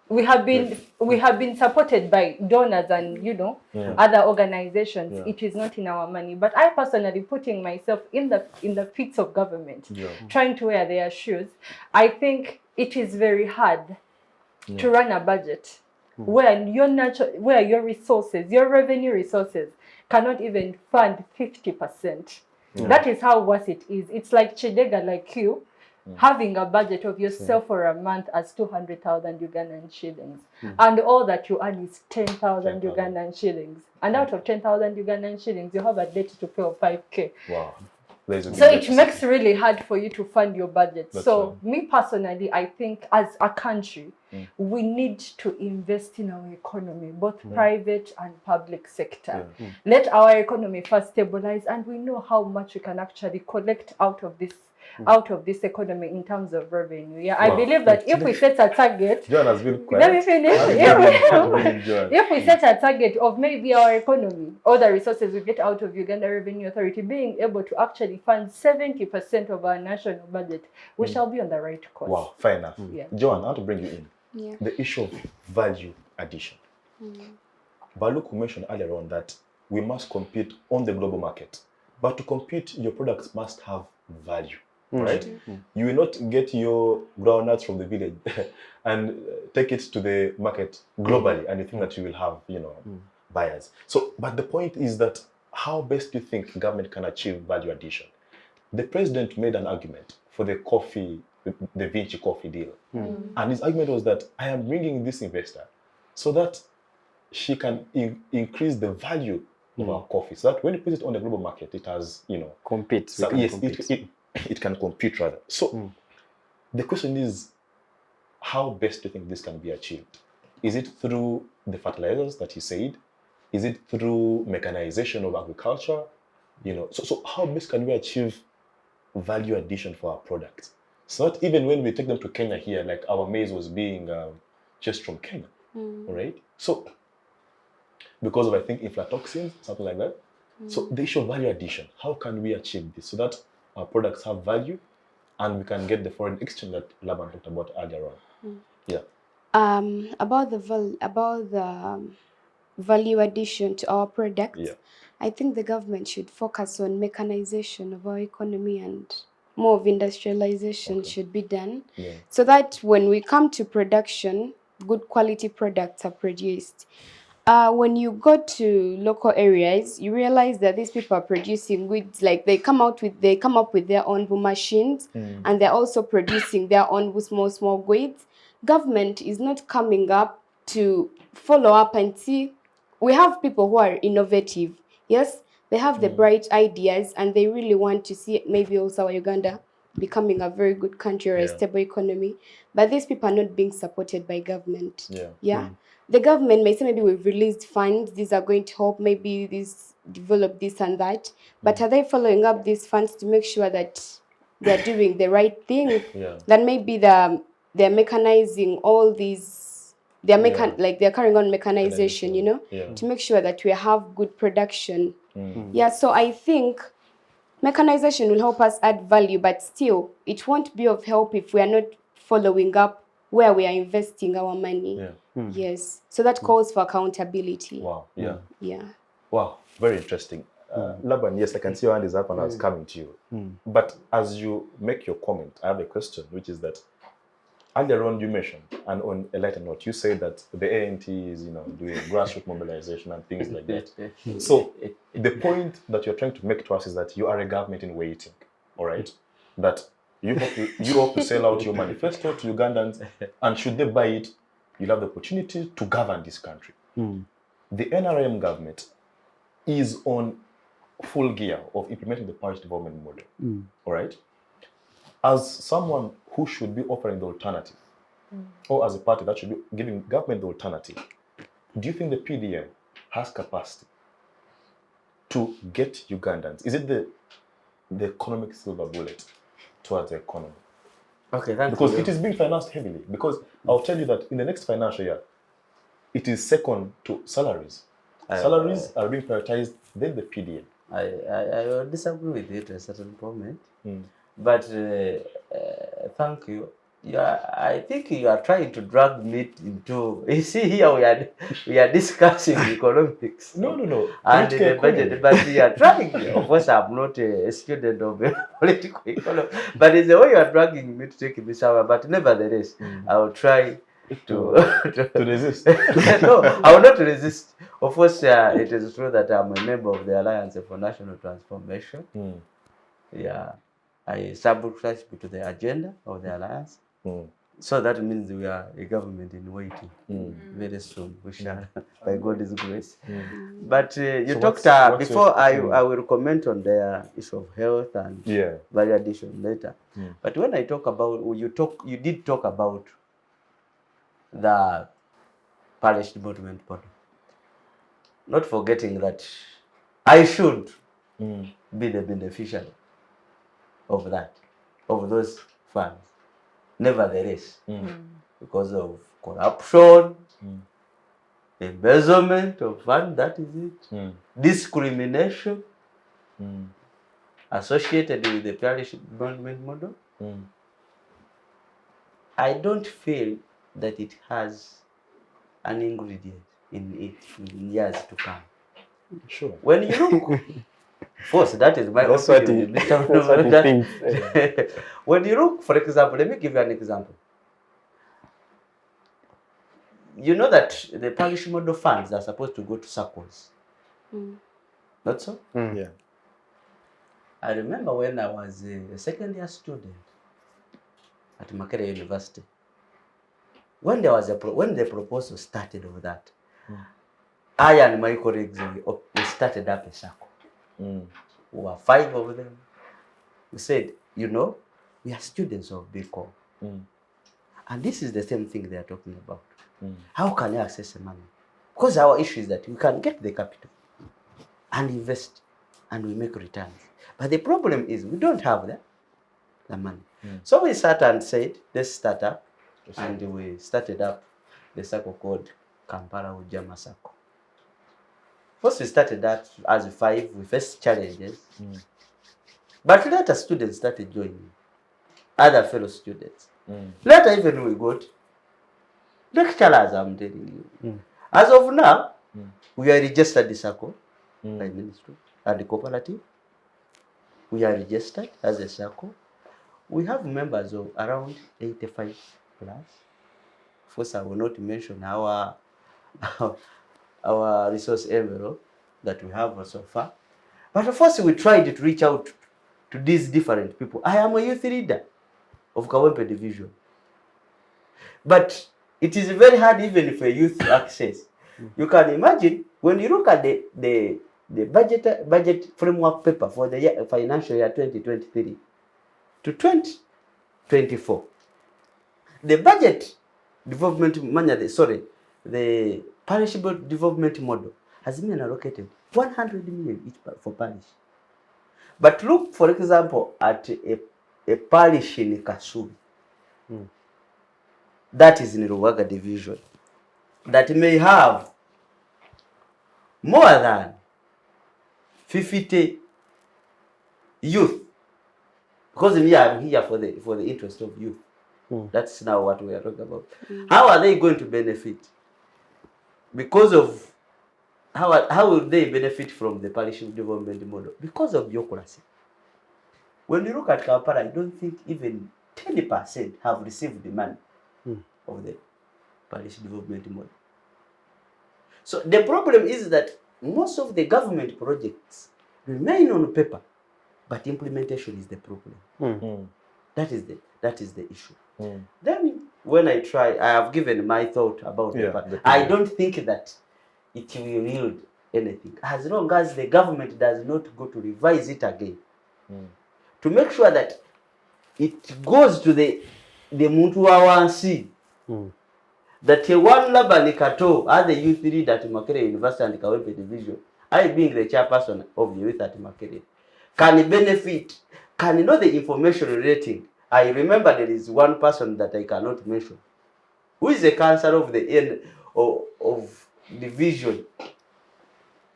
Speaker 3: we have been supported by donors and, you know, other organizations. It is not in our money. But I personally, putting myself in the feet of government, trying to wear their shoes, I think it is very hard to run a budget where your resources, your revenue resources cannot even fund 50%. That is how worse it is. It's like Kidega, like you, having a budget of yourself for a month as 200,000 Ugandan shillings. And all that you earn is 10,000 Ugandan shillings. And out of 10,000 Ugandan shillings, you have a debt to pay of 5K.
Speaker 1: Wow.
Speaker 3: So it makes it really hard for you to fund your budget. Me personally, I think as a country, we need to invest in our economy, both private and public sector. Let our economy first stabilize, and we know how much we can actually collect out of this economy in terms of revenue. I believe that if we set a target,
Speaker 1: Joan has been quiet.
Speaker 3: let me finish. If we set a target of maybe our economy, all the resources we get out of Uganda Revenue Authority being able to actually fund 70% of our national budget, we shall be on the right course.
Speaker 1: Wow, fair enough. Joan, I want to bring you in. The issue of value addition. Baluk mentioned earlier on that we must compete on the global market. But to compete, your products must have value. Right? You will not get your groundnuts from the village and take it to the market globally and you think that you will have, you know, buyers. So, but the point is that how best do you think government can achieve value addition? The president made an argument for the coffee, the Vinci coffee deal. And his argument was that I am bringing this investor so that she can increase the value of our coffee. So that when you put it on the global market, it has, you know,
Speaker 4: compete.
Speaker 1: So, it can compete rather. So the question is, how best do you think this can be achieved? Is it through the fertilizers that he said? Is it through mechanization of agriculture? You know, so how best can we achieve value addition for our products? So that even when we take them to Kenya here, like our maize was being just from Kenya, right? So because of, I think, aflatoxins, something like that. So the issue of value addition, how can we achieve this so that our products have value and we can get the foreign exchange that Laban talked about earlier on?
Speaker 5: About the value addition to our products, I think the government should focus on mechanization of our economy and more of industrialization should be done so that when we come to production, good quality products are produced. When you go to local areas, you realize that these people are producing goods, like they come up with their own machines and they're also producing their own small goods. Government is not coming up to follow up and see. We have people who are innovative. Yes, they have the bright ideas and they really want to see maybe also Uganda becoming a very good country or a stable economy. But these people are not being supported by government. The government may say maybe we've released funds, these are going to help maybe this develop this and that. But are they following up these funds to make sure that they're doing the right thing? That maybe they're mechanizing all these, like they're carrying on mechanization, you know, to make sure that we have good production. So I think mechanization will help us add value, but still it won't be of help if we are not following up where we are investing our money. Yes. So that calls for accountability.
Speaker 1: Wow.
Speaker 2: Wow.
Speaker 1: Very interesting. Laban, yes, I can see your hand is up and I was coming to you. But as you make your comment, I have a question, which is that Earlier on, you mentioned, and on a lighter note, you said that the ANT is, doing grassroots mobilization and things like that. So the point that you're trying to make to us is that you are a government in waiting, all right? That you hope to sell out your manifesto to Ugandans, and should they buy it, you'll have the opportunity to govern this country. The NRM government is on full gear of implementing the parish development model, all right? As someone who should be offering the alternative, or as a party that should be giving government the alternative, do you think the PDM has capacity to get Ugandans? Is it the economic silver bullet towards the economy?
Speaker 2: Okay, thank
Speaker 1: Because
Speaker 2: you.
Speaker 1: it is being financed heavily. Because I'll tell you that in the next financial year, it is second to salaries. Salaries are being prioritized, then the PDM.
Speaker 2: I will disagree with you to a certain point, but thank you. I think you are trying to drag me into. You see, here we are discussing economics.
Speaker 1: No.
Speaker 2: And the budget, but you are trying. Of course, I'm not a student of political economy, but it's the way you are dragging me to take this hour. But nevertheless, I will try to
Speaker 1: resist.
Speaker 2: No, I will not resist. Of course, it is true that I'm a member of the Alliance for National Transformation. Yeah, I subscribe to the agenda of the Alliance. So that means we are a government in waiting. Very soon we shall, by God's grace. But you
Speaker 1: So
Speaker 2: talked before. I will comment on the issue of health and value addition later. But when I talk about you did talk about the parish development model. Not forgetting that I should be the beneficiary of those funds. Nevertheless, because of corruption, embezzlement of funds, that is it, discrimination associated with the parish development model, I don't feel that it has an ingredient in it in years to come.
Speaker 1: Sure.
Speaker 2: When you look, first, that is my opinion. When you look, for example, let me give you an example. You know that the parish model funds are supposed to go to circles. Not so?
Speaker 1: Yeah.
Speaker 2: I remember when I was a second-year student at Makerere University, when there was when the proposal started of that, I and my colleagues we started up a circle. We were 5 of them. We said, we are students of BCom. And this is the same thing they are talking about. How can you access the money? Because our issue is that we can get the capital and invest and we make returns. But the problem is we don't have the money. So we sat and said, let's start up. And we started up the circle called Kampala Ujama Circle. First we started that as 5, we faced challenges. But later students started joining, other fellow students. Later even we got lecturers, I'm telling you. As of now, we are registered the circle by ministry and the cooperative. We are registered as a circle. We have members of around 85 plus. Of course, I will not mention our resource envelope that we have so far. But of course, we tried to reach out to these different people. I am a youth leader of Kawempe division. But it is very hard even for youth to access. You can imagine, when you look at the budget framework paper for the financial year 2023 to 2024, the budget development the parish development model has been allocated 100 million each for parish. But look, for example, at a parish in Kasulu, that is in Ruwaga division, that may have more than 50 youth, because we are here for the interest of youth. That's now what we are talking about. How are they going to benefit? Because of how will they benefit from the parish development model? Because of bureaucracy. When you look at Kampala, I don't think even 10% have received the money of the parish development model. So the problem is that most of the government projects remain on paper, but implementation is the problem. That is the issue. Then when I have given my thought about I don't think that it will yield anything as long as the government does not go to revise it again to make sure that it goes to the muntu wa wansi that one Laban Kato as the youth leader at Makerere University and Kawempe Division, I being the chairperson of the youth at Makerere, can benefit, can know the information relating. I remember there is one person that I cannot mention, who is the councillor of the end of division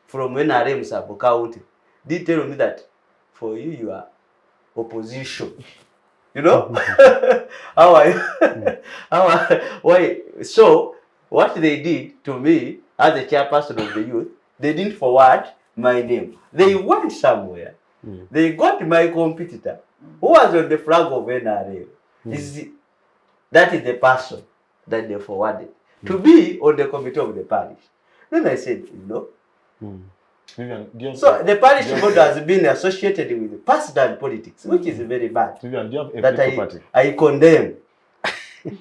Speaker 2: from NRM Sabo County. Did tell me that for you are opposition. You know? Why? So, what they did to me as the chairperson of the youth, they didn't forward my name. They went somewhere. They got my competitor, who was on the flag of NRA. That is the person that they forwarded to be on the committee of the parish. Then I said,
Speaker 1: Vivian,
Speaker 2: so the parish board has been associated with partisan politics, which is very bad.
Speaker 1: Vivian, do you have a political party?
Speaker 2: I condemn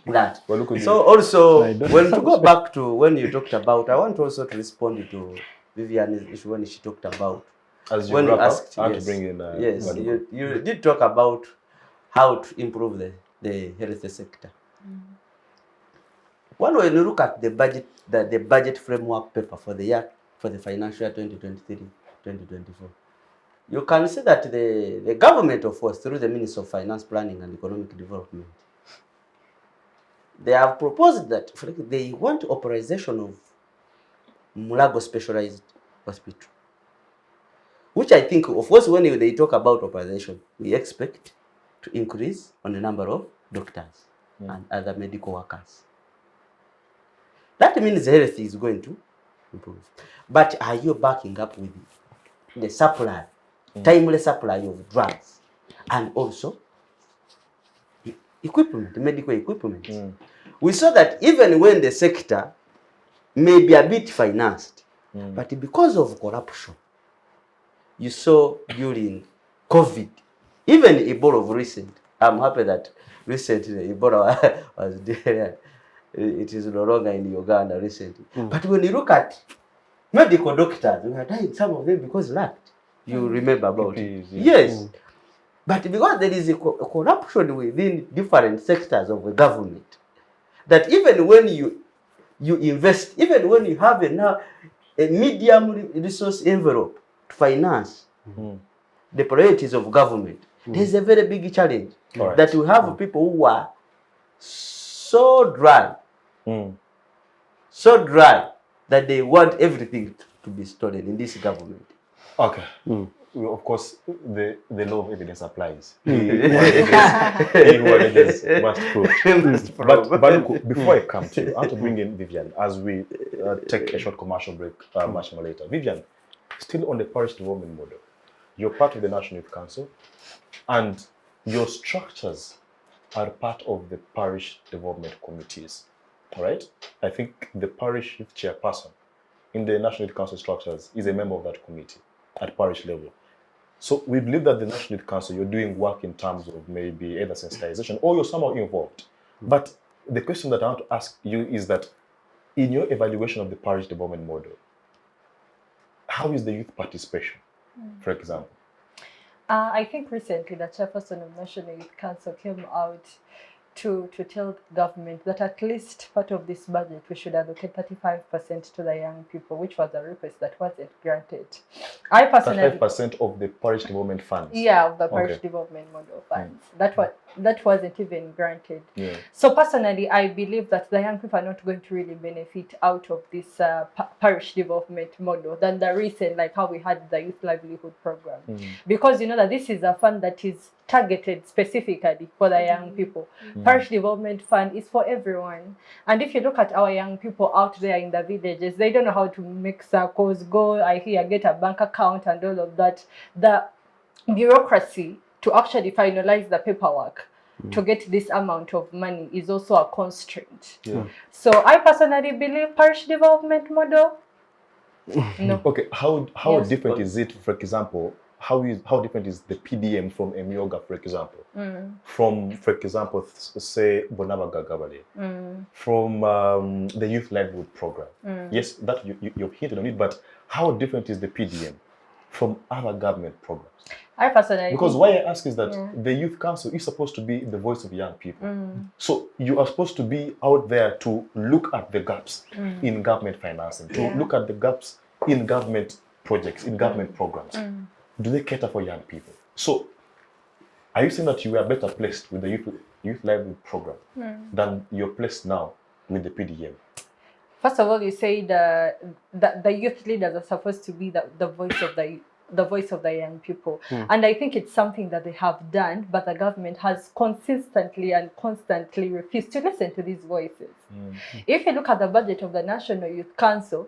Speaker 2: that.
Speaker 1: Well, look at
Speaker 2: So also, when to go back to when you talked about, I want also to respond to Vivian issue when she talked about.
Speaker 1: As you
Speaker 2: when
Speaker 1: wrap
Speaker 2: you asked,
Speaker 1: up, I want to bring in.
Speaker 2: Yes, you did talk about how to improve the health sector. When you look at the budget, the budget framework paper for the year, for the financial year 2023-2024, you can see that the government, of course, through the Ministry of Finance, Planning and Economic Development, they have proposed that they want authorization of Mulago Specialized Hospital, which I think, of course, when they talk about authorization, we expect to increase on the number of doctors and other medical workers. That means health is going to improve. But are you backing up with the supply, timely supply of drugs, and also equipment, medical equipment? We saw that even when the sector may be a bit financed, but because of corruption, you saw during COVID, even Ebola of recent, I'm happy that recently Ebola was there. It is no longer in Uganda recently. But when you look at medical doctors, we are dying, some of them because lacked. You remember about it? Yes. But because there is a corruption within different sectors of the government, that even when you invest, even when you have a medium resource envelope to finance the priorities of government, there's a very big challenge that we have people who are so dry, that they want everything to be stolen in this government.
Speaker 1: Okay. Well, of course, the law of evidence applies. Must prove. But before I come to you, I want to bring in Vivian as we take a short commercial break much more later. Vivian, still on the parish development model, you're part of the National Youth Council, and your structures are part of the parish development committees. All right? I think the parish youth chairperson in the National Youth Council structures is a member of that committee at parish level. So we believe that the National Youth Council, you're doing work in terms of maybe either sensitization or you're somehow involved. But the question that I want to ask you is that in your evaluation of the parish development model, how is the youth participation, for example?
Speaker 3: I think recently the chairperson of National Youth Council came out to tell the government that at least part of this budget we should allocate 35% to the young people, which was a request that wasn't granted. I personally
Speaker 1: 35% of the parish development funds.
Speaker 3: Yeah, of the parish development model funds. That wasn't even granted.
Speaker 1: Yeah.
Speaker 3: So personally, I believe that the young people are not going to really benefit out of this parish development model than the recent, like how we had the youth livelihood program, because you know that this is a fund that is targeted specifically for the young people. Parish development fund is for everyone. And if you look at our young people out there in the villages, they don't know how to make circles, go, I hear, get a bank account and all of that. The bureaucracy to actually finalize the paperwork to get this amount of money is also a constraint.
Speaker 1: Yeah.
Speaker 3: So I personally believe parish development model. No.
Speaker 1: Okay, how
Speaker 3: Yes.
Speaker 1: different is it, for example, how different is the PDM from Emyoga, for example? From, for example, say Bonaba Gagabale, from the Youth Livelihood Program. Yes, that you've hinted on it, but how different is the PDM from other government programs?
Speaker 3: I personally
Speaker 1: Because
Speaker 3: think,
Speaker 1: why I ask is that the Youth Council is supposed to be the voice of young people. So you are supposed to be out there to look at the gaps in government financing, to look at the gaps in government projects, in government programs. Do they cater for young people? So are you saying that you were better placed with the Youth Livelihood Program than you're placed now with the PDM?
Speaker 3: first of all, you say the youth leaders are supposed to be the voice of the voice of the young people. And I think it's something that they have done, but the government has consistently and constantly refused to listen to these voices. If you look at the budget of the National Youth Council,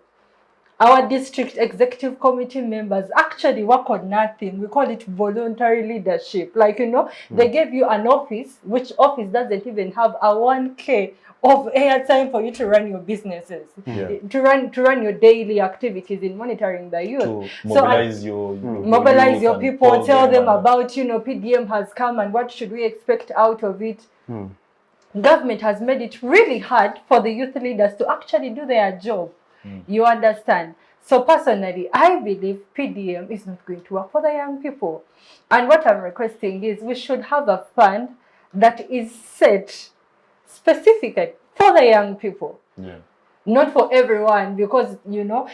Speaker 3: our district executive committee members actually work on nothing. We call it voluntary leadership. Like, they gave you an office, which office doesn't even have a 1K of airtime for you to run your businesses, to run your daily activities in monitoring the youth.
Speaker 1: To mobilize your
Speaker 3: mobilize your people, tell them
Speaker 1: and
Speaker 3: about, PDM has come and what should we expect out of it. Government has made it really hard for the youth leaders to actually do their job. You understand? So personally, I believe PDM is not going to work for the young people. And what I'm requesting is we should have a fund that is set specifically for the young people. Not for everyone, because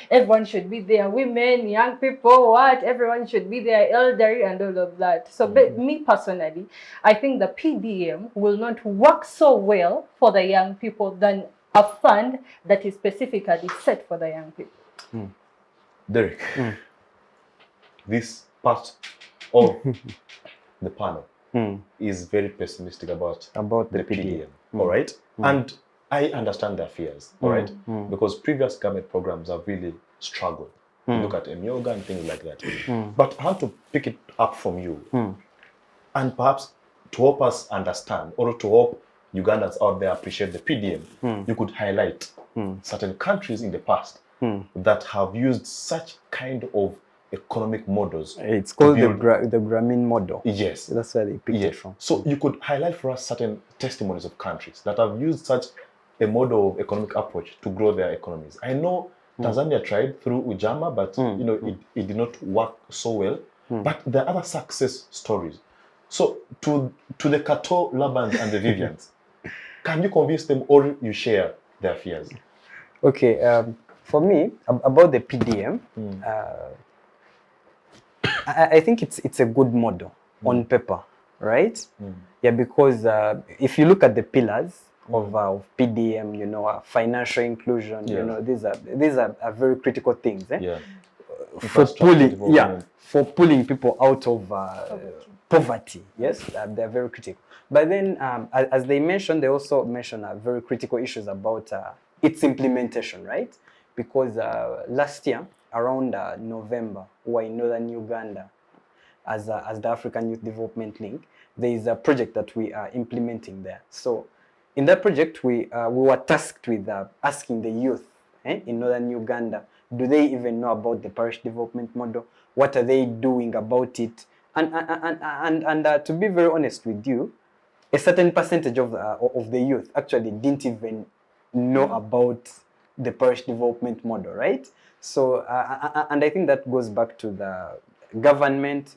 Speaker 3: everyone should be there. Women, young people, everyone should be there, elderly and all of that. So me personally, I think the PDM will not work so well for the young people than a fund that is specifically set for the young people.
Speaker 1: Derek, this part of the panel is very pessimistic about the PDM. All right? And I understand their fears, all right? Because previous government programs have really struggled. Look at Emyoga and things like that. But I want to pick it up from you and perhaps to help us understand, or to help Ugandans out there appreciate the PDM, you could highlight certain countries in the past that have used such kind of economic models.
Speaker 4: It's called the Grameen model.
Speaker 1: Yes.
Speaker 4: That's where they picked it from.
Speaker 1: So you could highlight for us certain testimonies of countries that have used such a model of economic approach to grow their economies. I know Tanzania tried through Ujama, but it did not work so well. But there are other success stories. So to the Kato, Laban, and the Vivians, can you convince them, or you share their fears?
Speaker 4: Okay, for me, about the PDM, I think it's a good model on paper, right? Yeah, because if you look at the pillars of PDM, financial inclusion, these are very critical things. For pulling people out of poverty. Yes, they're very critical. But then, as they mentioned, they also mentioned very critical issues about its implementation, right? Because last year, around November, we were in northern Uganda as the African Youth Development Link. There is a project that we are implementing there. So in that project, we were tasked with asking the youth in northern Uganda, do they even know about the parish development model? What are they doing about it? And to be very honest with you, a certain percentage of the youth actually didn't even know about the parish development model, right? So, and I think that goes back to the government,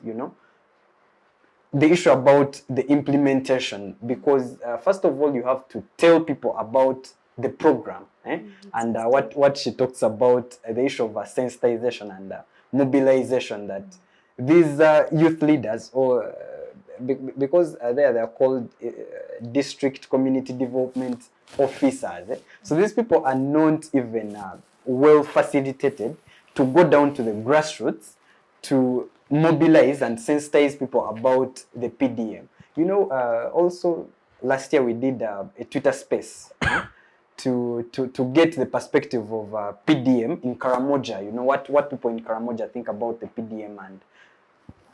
Speaker 4: the issue about the implementation, because first of all, you have to tell people about the program, and what she talks about, the issue of sensitization and mobilization, that these youth leaders, or because they're called district community development officers. So these people are not even well facilitated to go down to the grassroots to mobilize and sensitize people about the PDM. Also last year we did a Twitter space to get the perspective of PDM in Karamoja. What people in Karamoja think about the PDM, and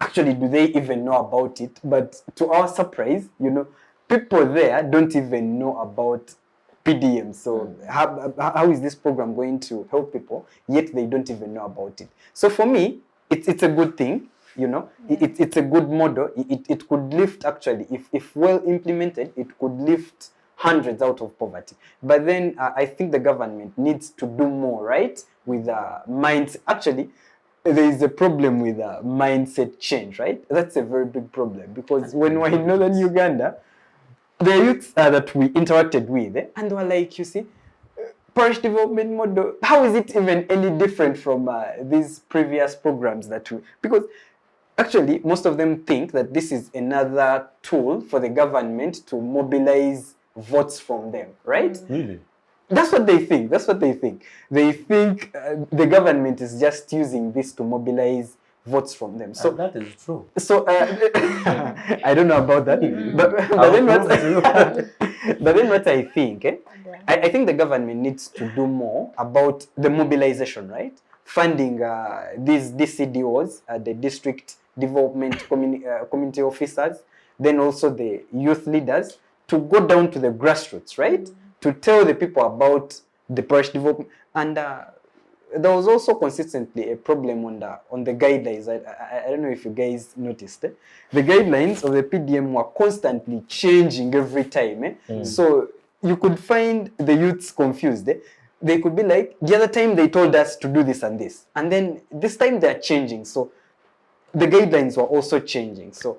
Speaker 4: actually do they even know about it. But to our surprise, people there don't even know about PDM. So how is this program going to help people? Yet they don't even know about it. So for me, it's a good thing. It's a good model. It could lift, actually, if well implemented, it could lift hundreds out of poverty. But then I think the government needs to do more, right? With minds. Actually, there is a problem with mindset change, right? That's a very big problem, because when we're in northern Uganda, the youths that we interacted with, and they were like, you see, parish development model, how is it even any different from these previous programs that we, because actually most of them think that this is another tool for the government to mobilize votes from them, right?
Speaker 1: Really?
Speaker 4: That's what they think. They think the government is just using this to mobilize votes from them. So
Speaker 2: that is true.
Speaker 4: So I don't know about that, but then what I think, I think the government needs to do more about the mobilization, right? Funding these DCDOs, the district development community officers, then also the youth leaders, to go down to the grassroots, right? To tell the people about the parish development. And there was also consistently a problem on the guidelines. I don't know if you guys noticed. The guidelines of the PDM were constantly changing every time. So you could find the youths confused. They could be like, the other time they told us to do this and this, and then this time they're changing. So the guidelines were also changing. So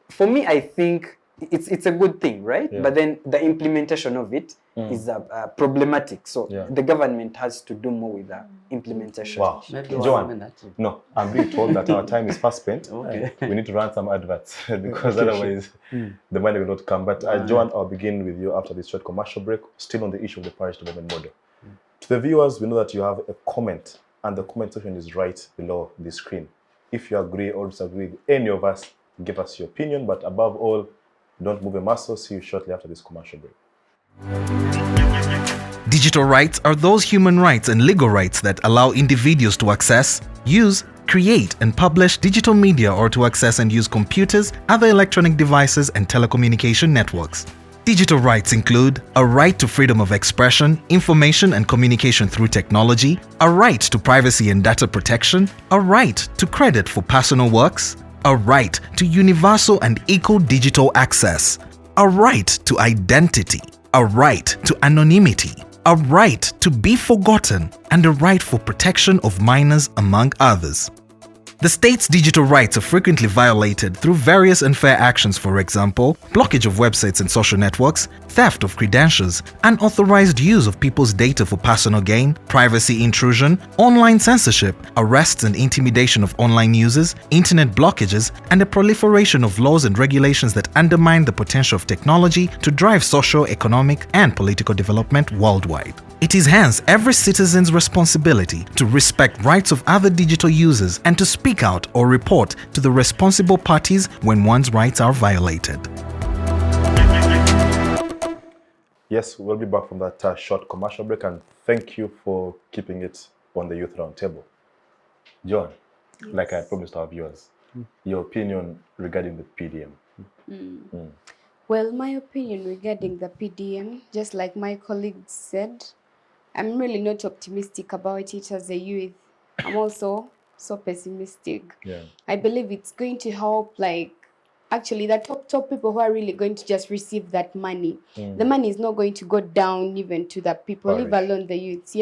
Speaker 4: for me, I think it's a good thing, right?
Speaker 1: Yeah.
Speaker 4: But then the implementation of it is problematic. So the government has to do more with the implementation.
Speaker 1: Wow. Joan, no, I'm being told that our time is fast spent.
Speaker 2: Okay.
Speaker 1: We need to run some adverts because otherwise the money will not come. But Joan, I'll begin with you after this short commercial break, still on the issue of the parish development model. To the viewers, we know that you have a comment, and the comment section is right below the screen. If you agree or disagree with any of us, give us your opinion. But above all, don't move a muscle. See you shortly after this commercial break.
Speaker 6: Digital rights are those human rights and legal rights that allow individuals to access, use, create, and publish digital media, or to access and use computers, other electronic devices, and telecommunication networks. Digital rights include a right to freedom of expression, information and communication through technology, a right to privacy and data protection, a right to credit for personal works, a right to universal and equal digital access, a right to identity, a right to anonymity, a right to be forgotten, and a right for protection of minors, among others. The state's digital rights are frequently violated through various unfair actions, for example, blockage of websites and social networks, theft of credentials, unauthorized use of people's data for personal gain, privacy intrusion, online censorship, arrests and intimidation of online users, internet blockages, and the proliferation of laws and regulations that undermine the potential of technology to drive social, economic, and political development worldwide. It is hence every citizen's responsibility to respect rights of other digital users and to speak out or report to the responsible parties when one's rights are violated.
Speaker 1: Yes, we'll be back from that short commercial break, and thank you for keeping it on the Youth Roundtable. Joan, like I promised our viewers, your opinion regarding the PDM.
Speaker 5: Well, my opinion regarding the PDM, just like my colleagues said, I'm really not optimistic about it as a youth. I'm also so pessimistic.
Speaker 1: Yeah.
Speaker 5: I believe it's going to help, like, actually the top people who are really going to just receive that money. The money is not going to go down even to the people, leave alone the youths,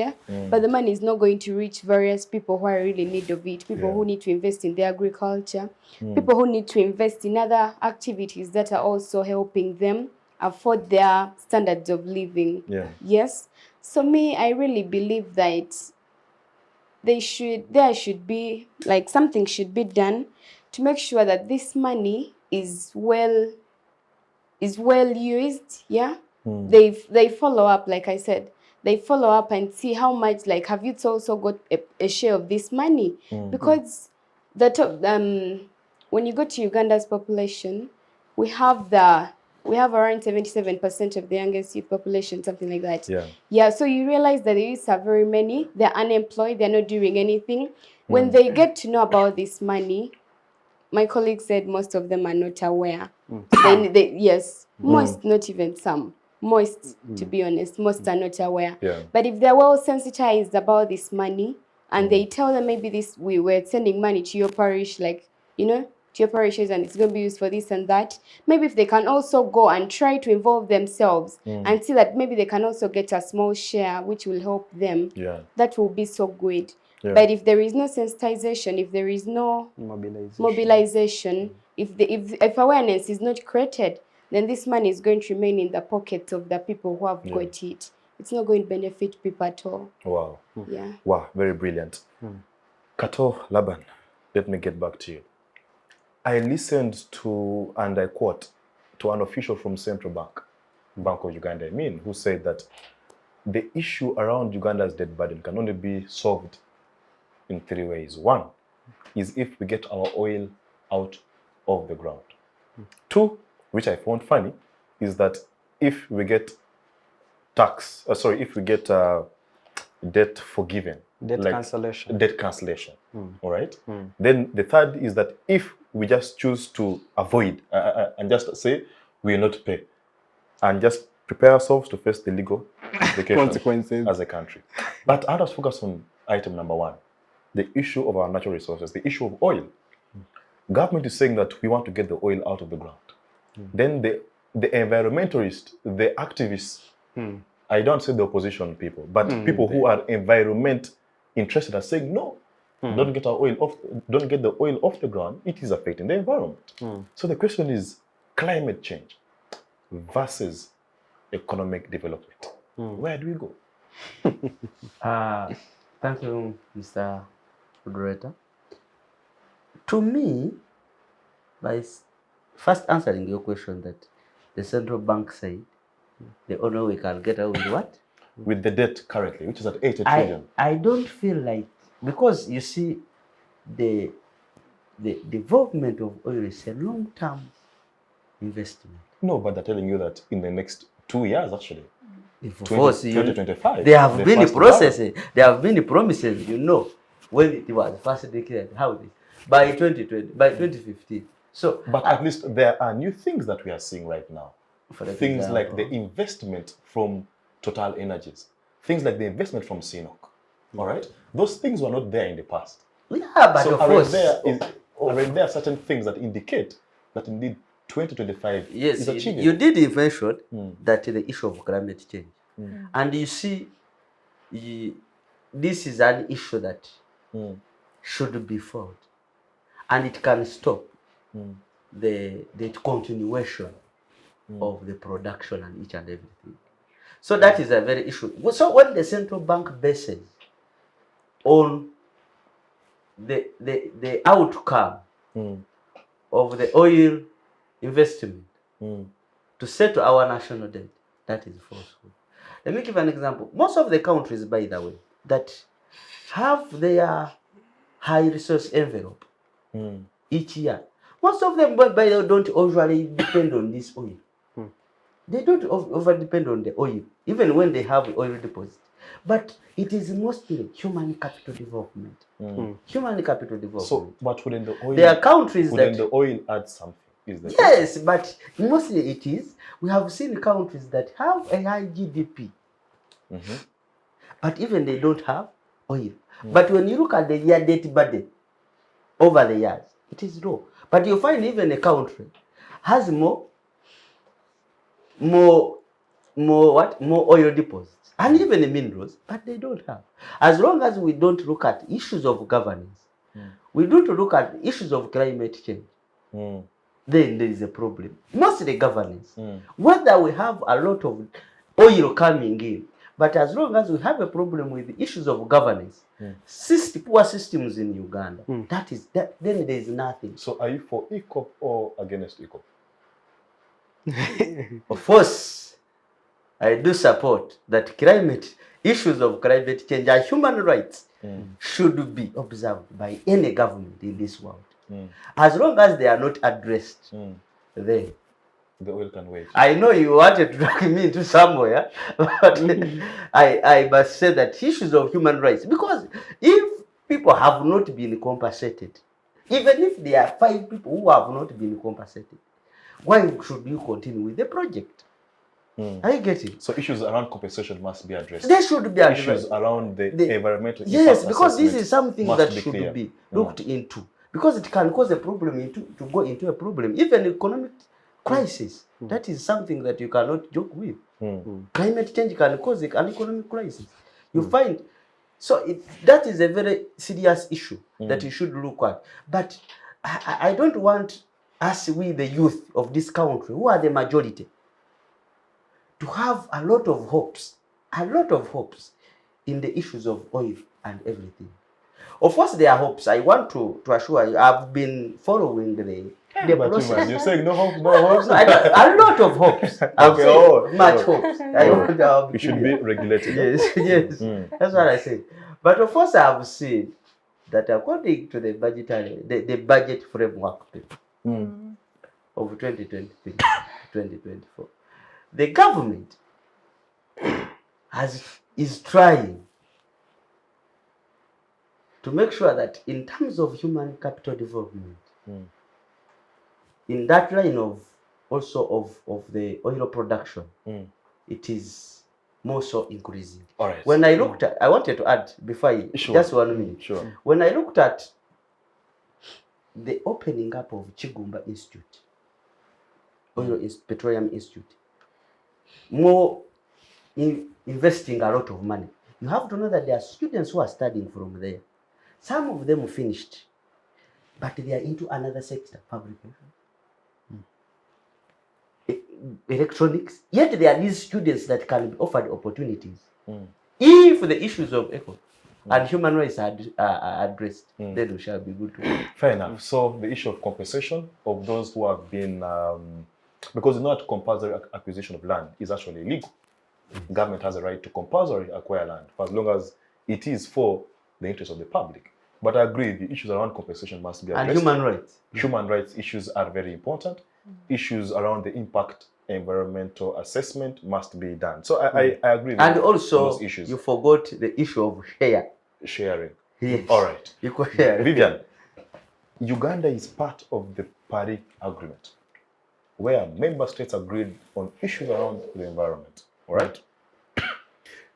Speaker 5: but the money is not going to reach various people who are really in need of it, people who need to invest in their agriculture, people who need to invest in other activities that are also helping them afford their standards of living. Yes. So me, I really believe that there should be, like, something should be done to make sure that this money is well used. They follow up, like I said, they follow up and see how much, like, have you also got a share of this money? Because the top, when you go to Uganda's population, we have around 77% of the youngest youth population, something like that. So you realize that the youths are very many, they're unemployed, they're not doing anything. When they get to know about this money, my colleague said most of them are not aware. Then yes, most, not even some. Most, to be honest, most are not aware.
Speaker 1: Yeah.
Speaker 5: But if they're well sensitized about this money, and they tell them maybe this, we were sending money to your parish, like, you know, to your parishes, and it's going to be used for this and that. Maybe if they can also go and try to involve themselves and see that maybe they can also get a small share, which will help them, that will be so good.
Speaker 1: Yeah.
Speaker 5: But if there is no sensitization, if there is no mobilization, if awareness is not created, then this money is going to remain in the pockets of the people who have got it. It's not going to benefit people at all.
Speaker 1: Wow.
Speaker 5: Yeah.
Speaker 1: Wow, very brilliant. Kato, Laban, let me get back to you. I listened to, and I quote, to an official from Central Bank, Bank of Uganda, who said that the issue around Uganda's debt burden can only be solved in 3 ways. 1 is if we get our oil out of the ground. 2, which I found funny, is that if we get debt forgiven,
Speaker 4: debt
Speaker 1: cancellation, all right? Then the third is that if we just choose to avoid and just say we will not pay and just prepare ourselves to face the legal consequences as a country. But I just focus on item number 1, the issue of our natural resources, the issue of oil. Government is saying that we want to get the oil out of the ground. Then the environmentalists, the activists, I don't say the opposition people, but people who are environment interested are saying no, don't get the oil off the ground. It is affecting the environment. So the question is climate change versus economic development. Where do we go?
Speaker 2: Thank you, Mr. Moderator. To me, by first answering your question that the central bank said the only way we can get out with what?
Speaker 1: With the debt currently, which is at 80 trillion.
Speaker 2: I don't feel like, because you see, the development of oil is a long-term investment.
Speaker 1: No, but they're telling you that in the next 2 years, actually.
Speaker 2: Of course,
Speaker 1: 2025.
Speaker 2: There have been processes, there have been promises, you know, when it was first declared, how this, by 2020, by 2015. So,
Speaker 1: but at least there are new things that we are seeing right now. Things
Speaker 2: example,
Speaker 1: like the investment from Total Energies, things like the investment from CNOC. All right, those things were not there in the past.
Speaker 2: Yeah, but
Speaker 1: so
Speaker 2: of course,
Speaker 1: there are certain things that indicate that indeed 2025 is achievable.
Speaker 2: You did mention that the issue of climate change, and you see, this is an issue that should be fought, and it can stop the continuation of the production and each and everything. So that is a very issue. So when the central bank bases on the outcome of the oil investment to settle our national debt, that is falsehood. Let me give an example. Most of the countries, by the way, that have their high resource envelope each year, most of them, by the way, don't usually depend on this oil. They don't over depend on the oil, even when they have oil deposits. But it is mostly human capital development. Human capital development.
Speaker 1: So, but wouldn't the oil?
Speaker 2: There are countries
Speaker 1: wouldn't the oil add something? Is that
Speaker 2: yes, but mostly it is. We have seen countries that have a high GDP, but even they don't have oil. But when you look at the year debt burden over the years, it is low. But you find even a country has more oil deposits and even the minerals, but they don't have. As long as we don't look at issues of governance, we don't look at issues of climate change, then there is a problem. Mostly governance. Whether we have a lot of oil coming in, but as long as we have a problem with the issues of governance, poor systems in Uganda, then there is nothing.
Speaker 1: So are you for ECOP or against ECOP?
Speaker 2: Of course, I do support that issues of climate change and human rights should be observed by any government in this world. As long as they are not addressed, then
Speaker 1: the oil can wait.
Speaker 2: I know you wanted to drag me into somewhere, but I must say that issues of human rights, because if people have not been compensated, Even if there are 5 people who have not been compensated, why should you continue with the project? Are you getting?
Speaker 1: So issues around compensation must be addressed.
Speaker 2: They should be addressed.
Speaker 1: Issues around the environmental
Speaker 2: yes,
Speaker 1: impact
Speaker 2: because this
Speaker 1: assessment
Speaker 2: is something
Speaker 1: must
Speaker 2: that
Speaker 1: be
Speaker 2: should
Speaker 1: clear.
Speaker 2: be looked into. Because it can cause a problem to go into a problem. Even economic crisis, that is something that you cannot joke with. Climate change can cause an economic crisis. You find, so that is a very serious issue that you should look at. But I don't want us, we the youth of this country, who are the majority, to have a lot of hopes in the issues of oil and everything. Of course, there are hopes. I want to assure you, I've been following the process.
Speaker 1: You're saying no hope, no hopes?
Speaker 2: No, a lot of hopes. Much hopes.
Speaker 1: It should be regulated.
Speaker 2: Yes, yes. That's what I say. But of course, I have seen that according to the budget framework paper of 2023, 2024, the government is trying to make sure that in terms of human capital development, in that line of also of the oil production, it is more so increasing.
Speaker 1: All right.
Speaker 2: When I looked at, I wanted to add before just 1 minute.
Speaker 1: Sure.
Speaker 2: When I looked at the opening up of Chigumba Institute, Petroleum Institute, more investing a lot of money. You have to know that there are students who are studying from there. Some of them finished, but they are into another sector, fabrication, electronics. Yet there are these students that can be offered opportunities. If the issues of eco and human rights are addressed, then we shall be good to go.
Speaker 1: Fair enough. So the issue of compensation of those who have been, because not compulsory acquisition of land is actually illegal. Government has a right to compulsory acquire land for as long as it is for the interest of the public. But I agree, the issues around compensation must be addressed.
Speaker 2: And human rights.
Speaker 1: Human rights issues are very important. Issues around the impact environmental assessment must be done. So I agree with
Speaker 2: and also,
Speaker 1: those issues.
Speaker 2: You forgot the issue of
Speaker 1: sharing.
Speaker 2: Yes.
Speaker 1: All right.
Speaker 2: Equal sharing.
Speaker 1: Vivian, Uganda is part of the Paris Agreement, where member states agreed on issues around the environment. All right.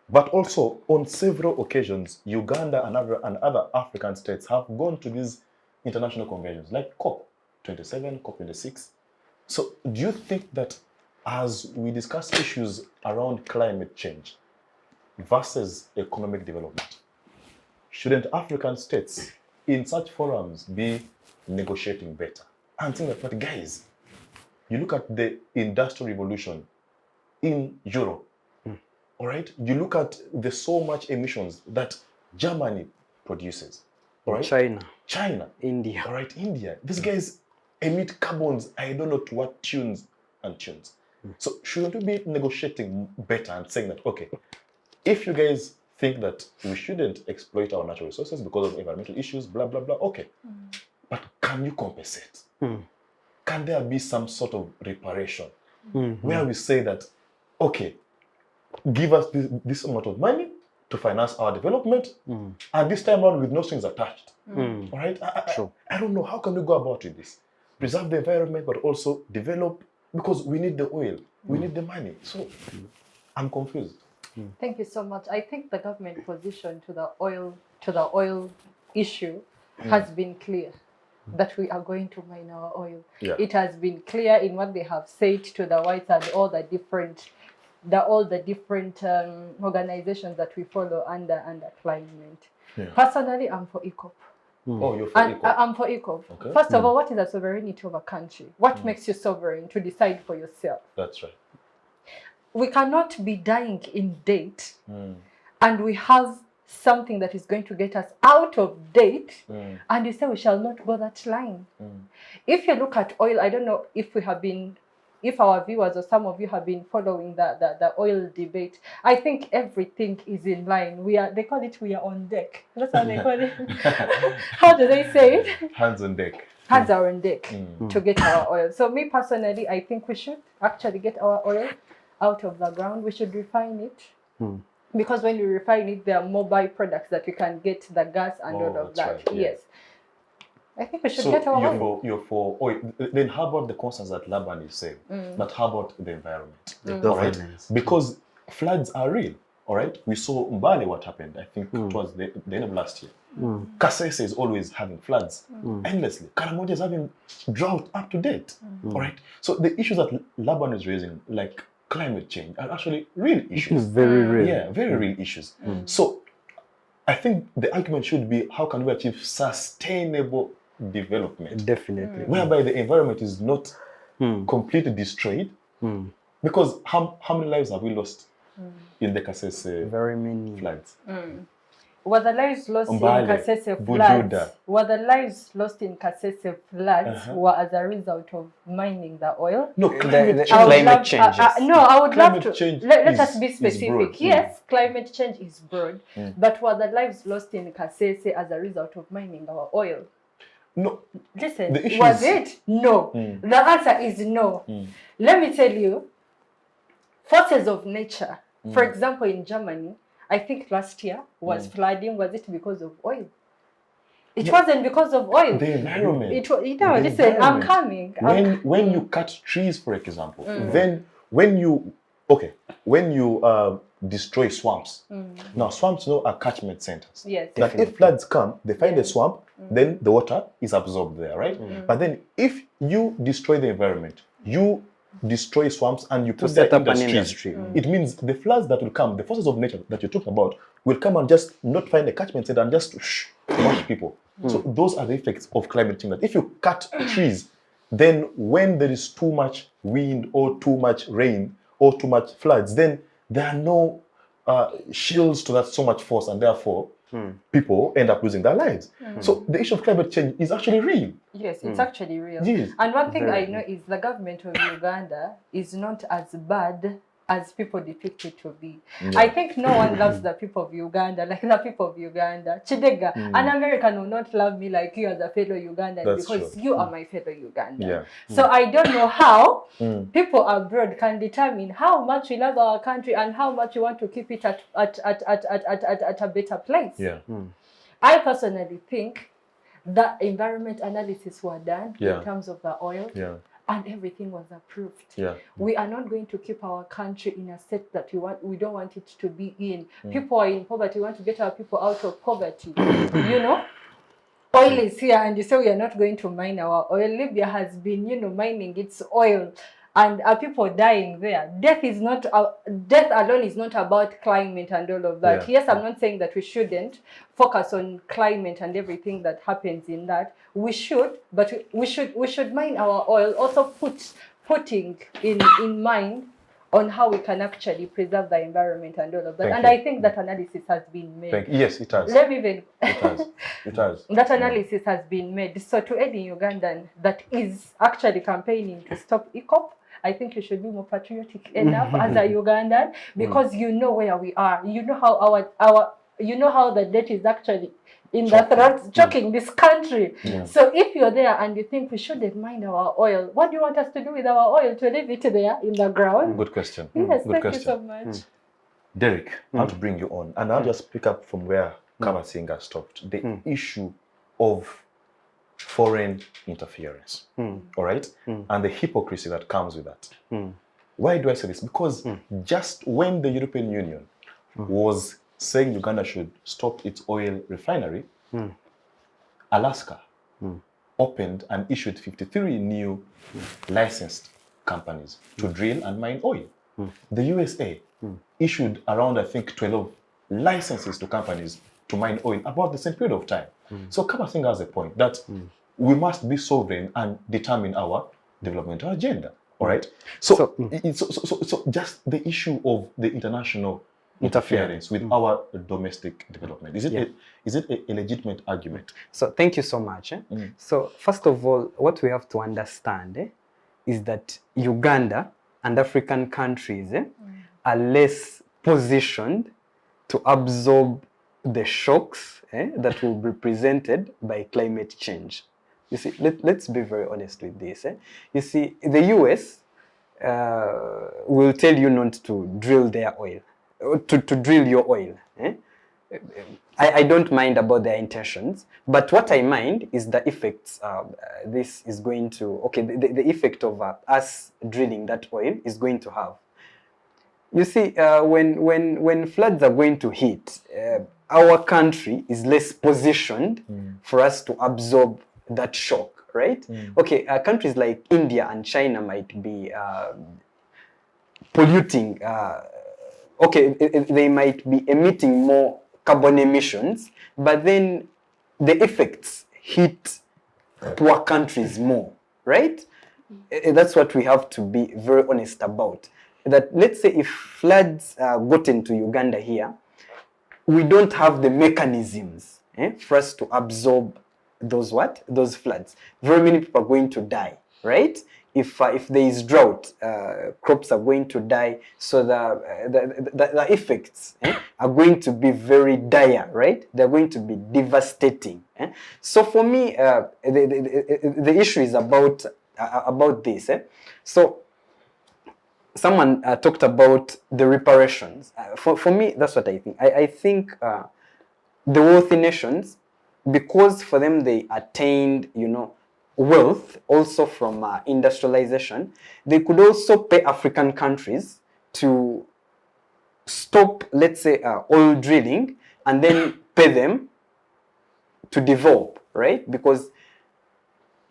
Speaker 1: But also, on several occasions, Uganda and other African states have gone to these international conventions, like COP27, COP26. So do you think that as we discuss issues around climate change versus economic development, shouldn't African states in such forums be negotiating better? And think that, but guys, you look at the Industrial Revolution in Europe, all right? You look at the so much emissions that Germany produces, all right? China,
Speaker 4: India,
Speaker 1: all right? India. These guys emit carbons, I don't know to what tunes and tunes. So shouldn't we be negotiating better and saying that, okay, if you guys think that we shouldn't exploit our natural resources because of environmental issues, blah, blah, blah, okay. But can you compensate? Can there be some sort of reparation where we say that, okay, give us this amount of money to finance our development, and this time around with no strings attached. All right? I don't know, how can we go about with this? Preserve the environment, but also develop, because we need the oil, we need the money. So I'm confused.
Speaker 3: Thank you so much. I think the government position to the oil issue has been clear, that we are going to mine our oil.
Speaker 1: Yeah.
Speaker 3: It has been clear in what they have said to the whites and all the different organizations that we follow under climate.
Speaker 1: Yeah.
Speaker 3: Personally, I'm for ECOP.
Speaker 1: Oh, you're for ECOP?
Speaker 3: I'm for ECOP.
Speaker 1: Okay.
Speaker 3: First of all, what is the sovereignty of a country? What makes you sovereign to decide for yourself?
Speaker 1: That's right.
Speaker 3: We cannot be dying in debt and we have something that is going to get us out of debt and you say we shall not go that line. If you look at oil, I don't know if our viewers or some of you have been following the oil debate. I think everything is in line. They call it we are on deck. That's how they call it. How do they say it?
Speaker 1: Hands on deck.
Speaker 3: Hands are on deck to get our oil. So me personally, I think we should actually get our oil out of the ground. We should refine it. Because when you refine it, there are more byproducts that you can get, the gas and all of that.
Speaker 1: Right, yeah.
Speaker 3: Yes. I think we should
Speaker 1: So
Speaker 3: get our oil.
Speaker 1: you're for oil. Then how about the concerns that Laban is saying? But how about the environment? All right?
Speaker 2: governance.
Speaker 1: Because floods are real. All right. We saw Mbale what happened. I think it was the end of last year. Kasese is always having floods endlessly. Karamoja is having drought up to date. All right. So the issues that Laban is raising, like climate change, are actually real issues.
Speaker 4: Very real.
Speaker 1: Yeah, very real issues. So I think the argument should be, how can we achieve sustainable development?
Speaker 4: Definitely.
Speaker 1: Whereby the environment is not completely destroyed. Because how many lives have we lost in the Kasese
Speaker 4: Very many.
Speaker 1: floods?
Speaker 3: Were the lives lost
Speaker 1: Mbale,
Speaker 3: in Kasese
Speaker 1: Bujuda.
Speaker 3: floods? Were the lives lost in Kasese floods were as a result of mining the oil?
Speaker 1: No, climate
Speaker 3: I would
Speaker 4: Climate
Speaker 3: love-
Speaker 4: change, yes.
Speaker 3: no, I would love
Speaker 1: Climate
Speaker 3: to.
Speaker 1: change
Speaker 3: Let us be
Speaker 1: is
Speaker 3: specific.
Speaker 1: broad.
Speaker 3: Yes, climate change is broad, but were the lives lost in Kasese as a result of mining our oil?
Speaker 1: No.
Speaker 3: Listen,
Speaker 1: The issue
Speaker 3: was
Speaker 1: is-
Speaker 3: it? No. The answer is no. Let me tell you, forces of nature, for example, in Germany, I think last year was flooding. Was it because of oil? It wasn't because of oil.
Speaker 1: The environment.
Speaker 3: It was,
Speaker 1: The
Speaker 3: listen, I'm
Speaker 1: environment.
Speaker 3: coming.
Speaker 1: When you cut trees, for example, then when you destroy swamps. Now swamps are catchment centers.
Speaker 3: Yes.
Speaker 1: That if floods come, they find a swamp, then the water is absorbed there, right? But then if you destroy the environment, you destroy swamps and you put
Speaker 4: set
Speaker 1: there
Speaker 4: up an
Speaker 1: industries,
Speaker 4: industry.
Speaker 1: it means the floods that will come, the forces of nature that you're talking about, will come and just not find a catchment center and just wash people. So those are the effects of climate change. That if you cut trees, then when there is too much wind or too much rain or too much floods, then there are no shields to that so much force, and therefore people end up losing their lives. So the issue of climate change is actually real.
Speaker 3: Yes, it's actually real.
Speaker 1: Yes.
Speaker 3: And one thing I know is the government of Uganda is not as bad as people depict it to be. I think no one loves the people of Uganda like the people of Uganda. Kidega, an American will not love me like you as a fellow Ugandan
Speaker 1: That's
Speaker 3: because
Speaker 1: true.
Speaker 3: you are my fellow Ugandan.
Speaker 1: Yeah.
Speaker 3: So I don't know how people abroad can determine how much we love our country and how much we want to keep it at a better place.
Speaker 1: Yeah.
Speaker 3: I personally think the environment analysis were done
Speaker 1: Yeah.
Speaker 3: in terms of the oil,
Speaker 1: Yeah.
Speaker 3: and everything was approved.
Speaker 1: Yeah.
Speaker 3: We are not going to keep our country in a state that we don't want it to be in. People are in poverty. We want to get our people out of poverty. You know, oil is here, and you say we are not going to mine our oil. Libya has been, mining its oil, and are people dying there? Death alone is not about climate and all of that.
Speaker 1: Yeah.
Speaker 3: Yes, I'm not saying that we shouldn't focus on climate and everything that happens in that. We should, but we should mine our oil. Also putting in mind on how we can actually preserve the environment and all of that.
Speaker 1: Thank
Speaker 3: and
Speaker 1: you.
Speaker 3: I think that analysis has been made.
Speaker 1: Yes, it has.
Speaker 3: Let me even
Speaker 1: It has. It has.
Speaker 3: that analysis has been made. So to any Ugandan that is actually campaigning to stop ECOP, I think you should be more patriotic enough as a Ugandan, because you know where we are. You know how how the debt is actually in the throat, choking this country.
Speaker 1: Yeah.
Speaker 3: So if you're there and you think we shouldn't mine our oil, what do you want us to do with our oil? To leave it there in the ground?
Speaker 1: Good question.
Speaker 3: Yes,
Speaker 1: Good
Speaker 3: thank
Speaker 1: question.
Speaker 3: you so much.
Speaker 1: Derek, I want to bring you on, and I'll just pick up from where Kabasinga stopped. The issue of foreign interference, all right, and the hypocrisy that comes with that. Why do I say this? Because just when the European Union was saying Uganda should stop its oil refinery, Alaska opened and issued 53 new licensed companies to drill and mine oil. The USA issued around, I think, 12 licenses to companies to mine oil about the same period of time. So Kabasinga has a point that we must be sovereign and determine our developmental agenda. All right. So just the issue of the international interference with our domestic development, is it a legitimate argument?
Speaker 4: So thank you so much. So first of all, what we have to understand is that Uganda and African countries are less positioned to absorb the shocks that will be presented by climate change. You see, let's be very honest with this. You see, the US will tell you not to drill their oil, to drill your oil. I don't mind about their intentions, but what I mind is the effects this is going to, okay, the effect of us drilling that oil is going to have. You see, when floods are going to hit, our country is less positioned for us to absorb that shock, right? Okay, countries like India and China might be polluting, okay, they might be emitting more carbon emissions, but then the effects hit poor countries more, right? That's what we have to be very honest about. That let's say if floods got into Uganda here, we don't have the mechanisms for us to absorb those floods. Very many people are going to die, right? If there is drought, crops are going to die. So the effects are going to be very dire, right? They're going to be devastating. So for me, the issue is about this. So someone talked about the reparations. For me, that's what I think. I think the wealthy nations, because for them they attained, wealth also from industrialization, they could also pay African countries to stop, let's say, oil drilling and then pay them to develop, right? Because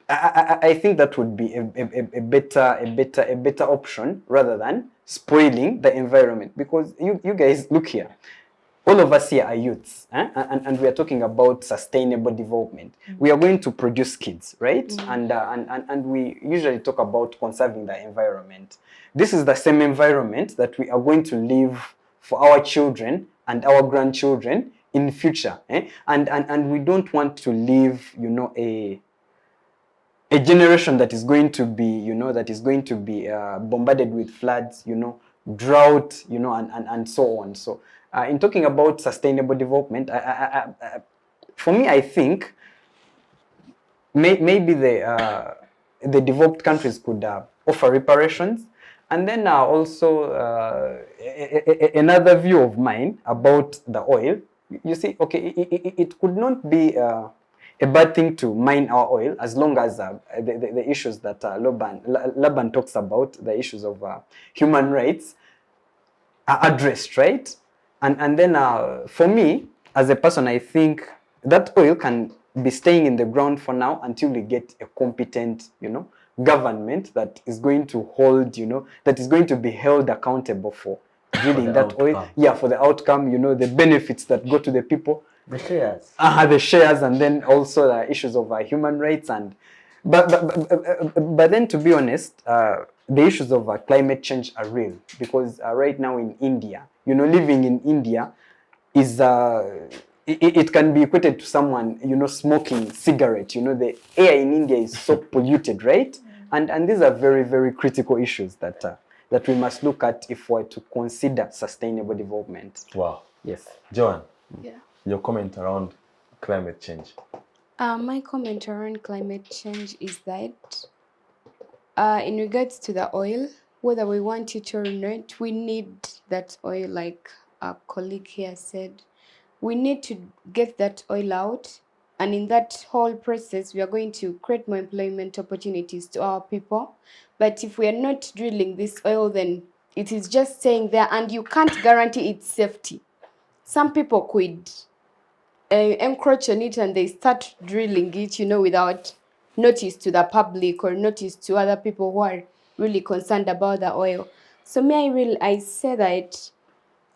Speaker 4: I think that would be a better option rather than spoiling the environment. Because you guys, look here, all of us here are youths, and we are talking about sustainable development. We are going to produce kids, right? And we usually talk about conserving the environment. This is the same environment that we are going to leave for our children and our grandchildren in future, and we don't want to leave, a generation that is going to be, bombarded with floods, drought, and so on. So, in talking about sustainable development, for me, I think maybe the developed countries could offer reparations, and then also another view of mine about the oil. You see, okay, it could not be a bad thing to mine our oil as long as the issues that Laban talks about, the issues of human rights, are addressed, right? And then for me, as a person, I think that oil can be staying in the ground for now until we get a competent, government that is going to hold, that is going to be held accountable for drilling that oil. Yeah, for the outcome, the benefits that go to the people.
Speaker 2: The shares.
Speaker 4: The shares, and then also the issues of human rights, and but then, to be honest, the issues of climate change are real, because right now in India, living in India is it can be equated to someone smoking cigarette. The air in India is so polluted, right? And these are very, very critical issues that we must look at if we're to consider sustainable development.
Speaker 1: Wow.
Speaker 4: Yes.
Speaker 1: Joan.
Speaker 5: Yeah.
Speaker 1: Your comment around climate change.
Speaker 5: My comment around climate change is that in regards to the oil, whether we want it or not, we need that oil, like our colleague here said. We need to get that oil out, and in that whole process, we are going to create more employment opportunities to our people. But if we are not drilling this oil, then it is just staying there, and you can't guarantee its safety. Some people could encroach on it and they start drilling it, without notice to the public or notice to other people who are really concerned about the oil. So I say that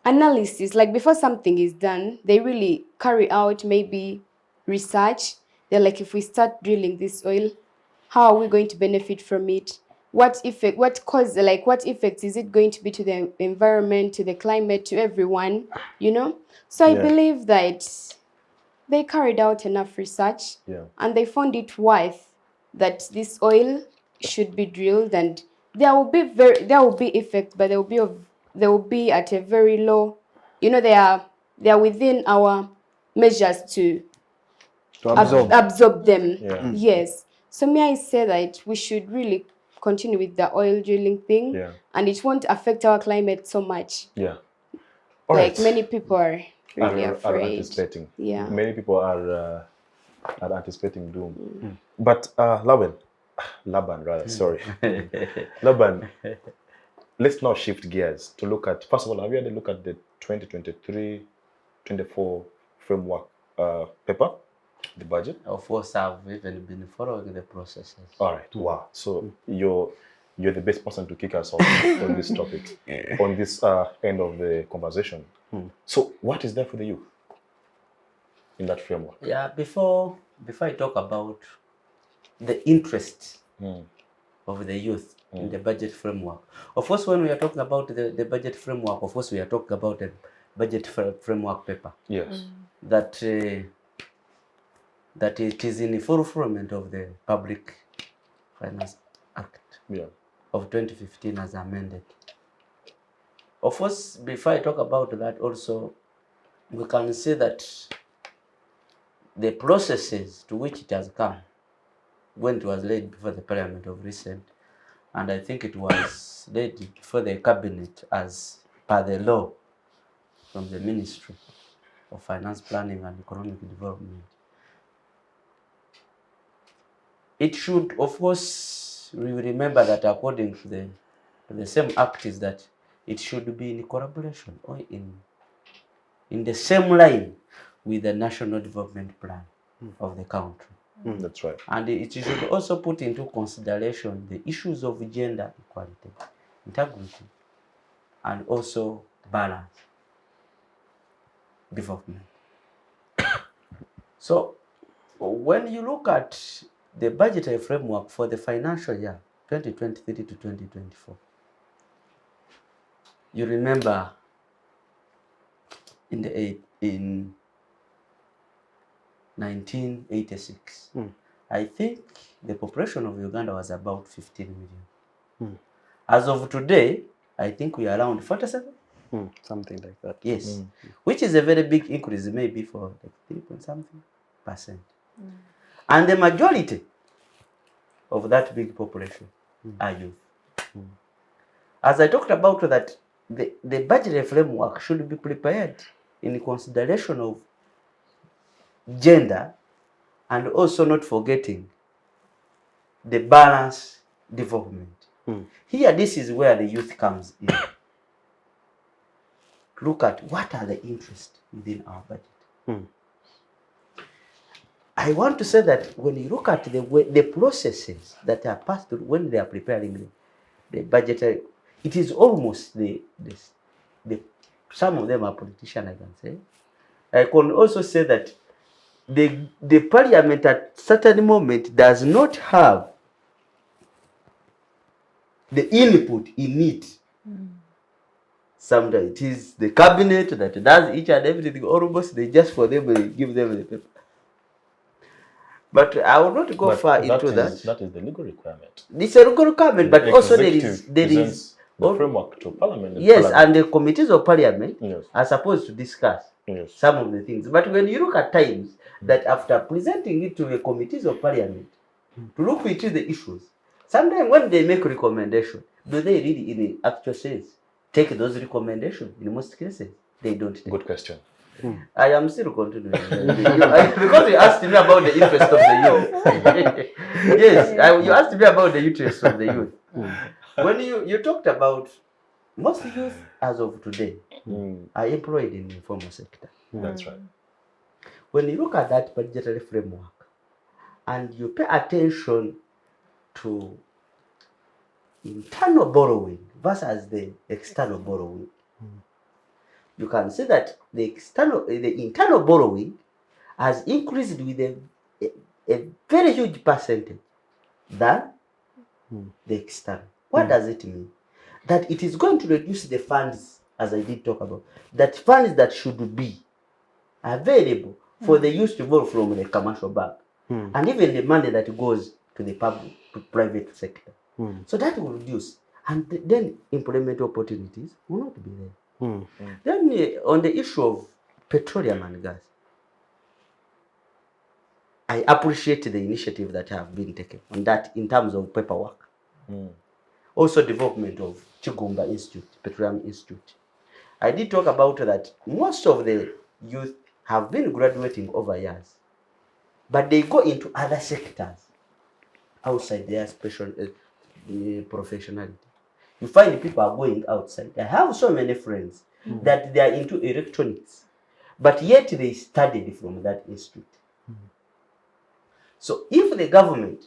Speaker 5: analysis, like before something is done, they really carry out maybe research. They're like, if we start drilling this oil, how are we going to benefit from it? What effects is it going to be to the environment, to the climate, to everyone, So I believe that they carried out enough research, and they found it worth that this oil should be drilled, and there will be effect, but they will be at a very low. They are within our measures to absorb them.
Speaker 1: Yeah.
Speaker 5: Yes. So I say that we should really continue with the oil drilling thing, and it won't affect our climate so much.
Speaker 1: Yeah.
Speaker 5: Like many people are really
Speaker 1: are
Speaker 5: afraid.
Speaker 1: anticipating.
Speaker 5: Yeah.
Speaker 1: Many people are anticipating doom. But Laban, rather, sorry. Laban, let's now shift gears to look at, first of all, have you had a look at the 2023-24 framework paper, the budget?
Speaker 2: Of course, I've even been following the processes.
Speaker 1: All right, wow. So you're the best person to kick us off on this topic, on this end of the conversation. So what is there for the youth in that framework?
Speaker 2: Yeah, before I talk about the interest of the youth in the budget framework. Of course, when we are talking about the budget framework, of course, we are talking about the budget framework paper.
Speaker 1: Yes.
Speaker 2: That it is in the fulfillment of the Public Finance Act of 2015 as amended. Of course, before I talk about that also, we can see that the processes to which it has come when it was laid before the Parliament of recent, and I think it was laid before the Cabinet as per the law from the Ministry of Finance Planning and Economic Development. It should, of course, we remember that according to the same act is that it should be in collaboration or in the same line with the National Development Plan of the country.
Speaker 1: That's right.
Speaker 2: And it should also put into consideration the issues of gender equality, integrity, and also balance development. So when you look at the budgetary framework for the financial year 2023 to 2024, you remember in 1986, I think the population of Uganda was about 15 million. As of today, I think we are around 47.
Speaker 4: Something like that.
Speaker 2: Yes, which is a very big increase, maybe for like 3.something%. And the majority of that big population are youth. As I talked about that, the budgetary framework should be prepared in consideration of gender and also not forgetting the balanced development. Here, this is where the youth comes in. Look at what are the interests within our budget. I want to say that when you look at the processes that are passed through when they are preparing the budgetary, it is almost some of them are politicians, I can say. I can also say that the parliament at certain moment does not have the input in it. Sometimes it is the cabinet that does each and everything. Almost they just for them give them the paper. But I will not go far into that.
Speaker 1: That is the legal requirement.
Speaker 2: It's a legal requirement, but also there is
Speaker 1: the framework to parliament.
Speaker 2: Yes, and the committees of parliament
Speaker 1: are
Speaker 2: supposed to discuss some of the things. But when you look at times that after presenting it to the committees of parliament to look into the issues, sometimes when they make recommendation, do they really in the actual sense take those recommendations? In most cases, they don't take.
Speaker 1: Good question.
Speaker 2: I am still continuing. Because you asked me about the interest of the youth. Yes, you asked me about the interest of the youth. When you talked about most youth as of today are employed in the informal sector.
Speaker 1: That's right.
Speaker 2: When you look at that budgetary framework and you pay attention to internal borrowing versus the external borrowing, you can see that the internal borrowing has increased with a very huge percentage than the external. What does it mean? That it is going to reduce the funds, as I did talk about, that funds that should be available for the youth to borrow from the commercial bank, and even the money that goes to the private sector. So that will reduce, and then employment opportunities will not be there. Then on the issue of petroleum and gas, I appreciate the initiative that have been taken on that in terms of paperwork. Also development of Kayunga Institute, Petroleum Institute. I did talk about that most of the youth have been graduating over years, but they go into other sectors outside their special professionality. You find people are going outside. I have so many friends that they are into electronics, but yet they studied from that institute. So if the government,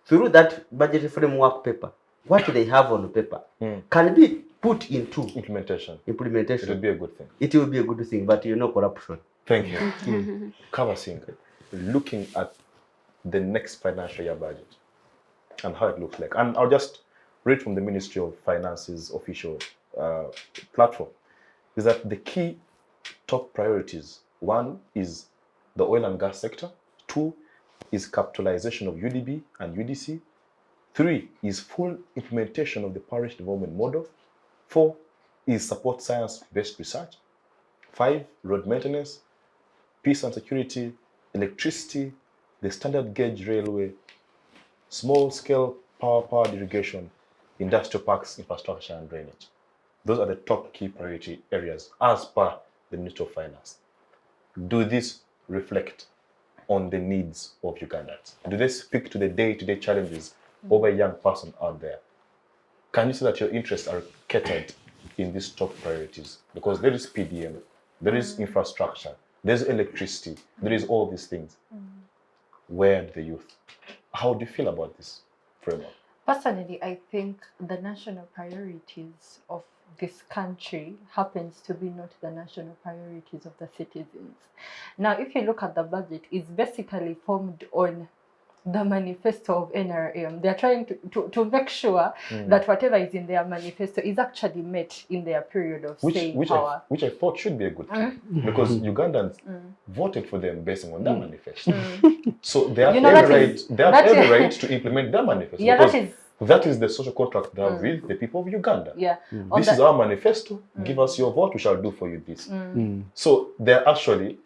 Speaker 2: through that budget framework paper, what they have on paper can be put into
Speaker 1: Implementation. It
Speaker 2: implementation,
Speaker 1: would be a good thing.
Speaker 2: it will be a good thing, but corruption.
Speaker 1: Thank you. Kabasinga, looking at the next financial year budget and how it looks like. And I'll just read from the Ministry of Finance's official platform, is that the key top priorities, 1 is the oil and gas sector, 2 is capitalization of UDB and UDC, 3 is full implementation of the parish development model, 4 is support science-based research, 5 road maintenance, peace and security, electricity, the standard gauge railway, small-scale powered irrigation, industrial parks, infrastructure, and drainage. Those are the top key priority areas as per the Ministry of Finance. Do these reflect on the needs of Ugandans? Do they speak to the day-to-day challenges of a young person out there? Can you say that your interests are catered in these top priorities? Because there is PDM, there is infrastructure, there's electricity, there is all these things. Where are the youth? How do you feel about this framework?
Speaker 3: Personally, I think the national priorities of this country happens to be not the national priorities of the citizens. Now, if you look at the budget, it's basically formed on the manifesto of NRM. They're trying to make sure that whatever is in their manifesto is actually met in their period of staying power.
Speaker 1: Which I thought should be a good thing, because Ugandans voted for them based on their manifesto. So they have every right to implement their manifesto.
Speaker 3: Yeah,
Speaker 1: because that is the social contract they have with the people of Uganda.
Speaker 3: Yeah.
Speaker 1: This is our manifesto. Give us your vote, we shall do for you this. So they're actually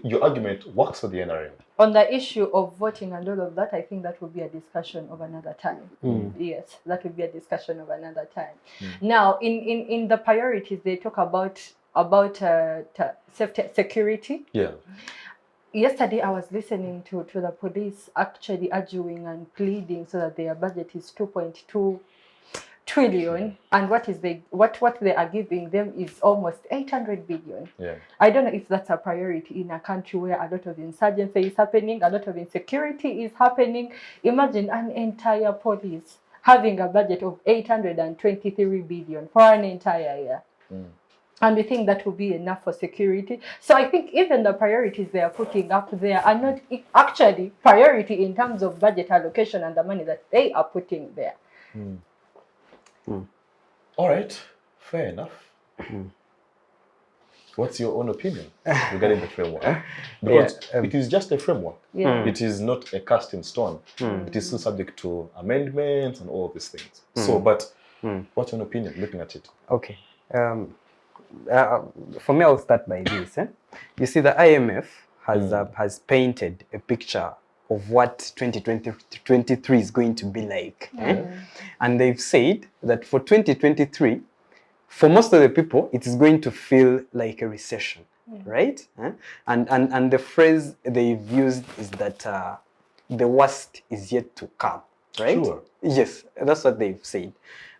Speaker 1: your argument works for the NRM.
Speaker 3: On the issue of voting and all of that, I think that will be a discussion of another time. Yes, that will be a discussion of another time. Now, in the priorities, they talk about safety, security.
Speaker 1: Yeah.
Speaker 3: Yesterday, I was listening to the police actually arguing and pleading so that their budget is 2.2 trillion, and what they are giving them is almost 800 billion.
Speaker 1: Yeah.
Speaker 3: I don't know if that's a priority in a country where a lot of insurgency is happening, a lot of insecurity is happening. Imagine an entire police having a budget of 823 billion for an entire year. And we think that will be enough for security. So I think even the priorities they are putting up there are not actually priority in terms of budget allocation and the money that they are putting there.
Speaker 1: All right, fair enough. What's your own opinion regarding the framework? Because it is just a framework. It is not a cast in stone. It is still subject to amendments and all these things. So, but what's your opinion looking at it?
Speaker 4: Okay. For me, I'll start by this. You see, the IMF has painted a picture of what 2023 is going to be like. And they've said that for 2023, for most of the people, it is going to feel like a recession, right? And the phrase they've used is that the worst is yet to come, right?
Speaker 1: Sure.
Speaker 4: Yes, that's what they've said.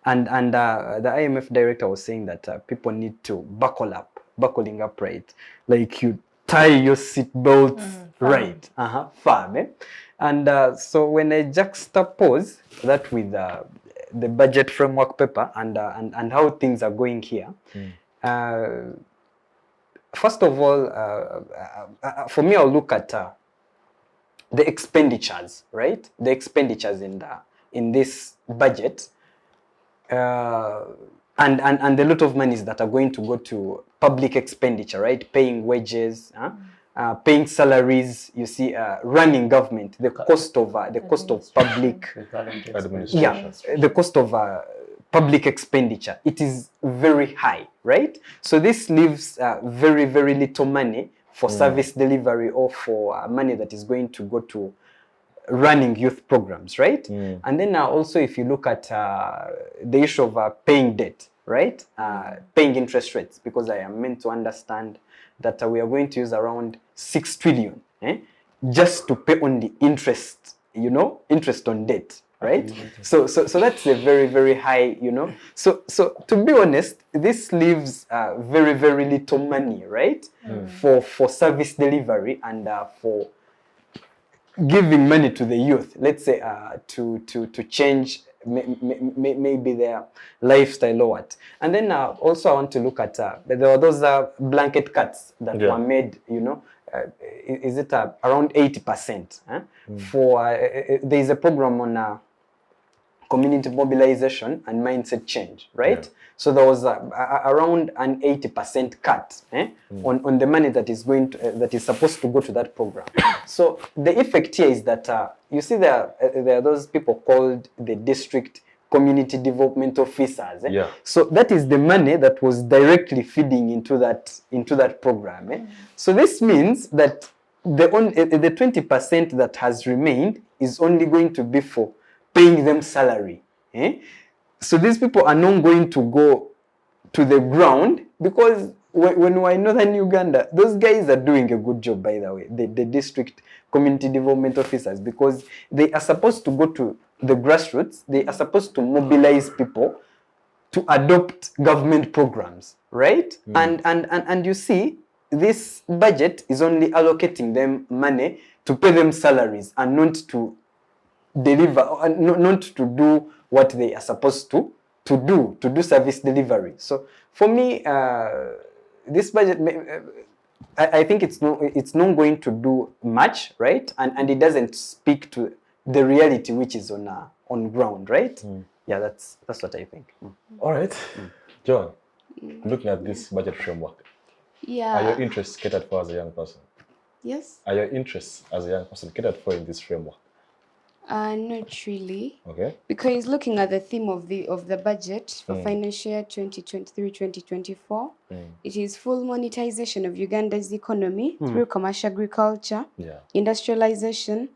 Speaker 4: And the IMF director was saying that people need to buckling up right, like you tie your seatbelts right, firm. And so when I juxtapose that with the budget framework paper and how things are going here, first of all, for me, I'll look at the expenditures, right? The expenditures in this budget. And a lot of monies that are going to go to public expenditure, right? Paying wages, paying salaries. You see, running government, the cost of public
Speaker 1: Administration.
Speaker 4: the cost of public expenditure. It is very high, right? So this leaves very, very little money for service delivery or for money that is going to go to running youth programs, right? And then also if you look at the issue of paying debt, right? Paying interest rates, because I am meant to understand that we are going to use around 6 trillion just to pay on the interest, interest on debt, right? So that's a very, very high, So to be honest, this leaves very, very little money, right? For service delivery and for giving money to the youth, let's say, to change maybe their lifestyle or what. And then also I want to look at there were those blanket cuts that were made, is it around 80%? For there is a program on community mobilization and mindset change, right? So there was around an 80% cut on the money that is going to, that is supposed to go to that program. So the effect here is that you see there are those people called the district community development officers. So that is the money that was directly feeding into that program. So this means that the 20% that has remained is only going to be for paying them salary. So these people are not going to go to the ground, because when we're in northern Uganda, those guys are doing a good job, by the way, the district community development officers, because they are supposed to go to the grassroots, they are supposed to mobilize people to adopt government programs, right? And you see, this budget is only allocating them money to pay them salaries and not to deliver, not to do what they are supposed to do service delivery. So for me, this budget, I think it's not going to do much, right? And it doesn't speak to the reality which is on ground, right? Yeah, that's what I think.
Speaker 1: All right, Joan, looking at this budget framework, are your interests catered for as a young person?
Speaker 5: Yes.
Speaker 1: Are your interests as a young person catered for in this framework?
Speaker 5: Not really.
Speaker 1: Okay.
Speaker 5: Because looking at the theme of the budget for financial year 2023-2024, it is full monetization of Uganda's economy through commercial agriculture, industrialization,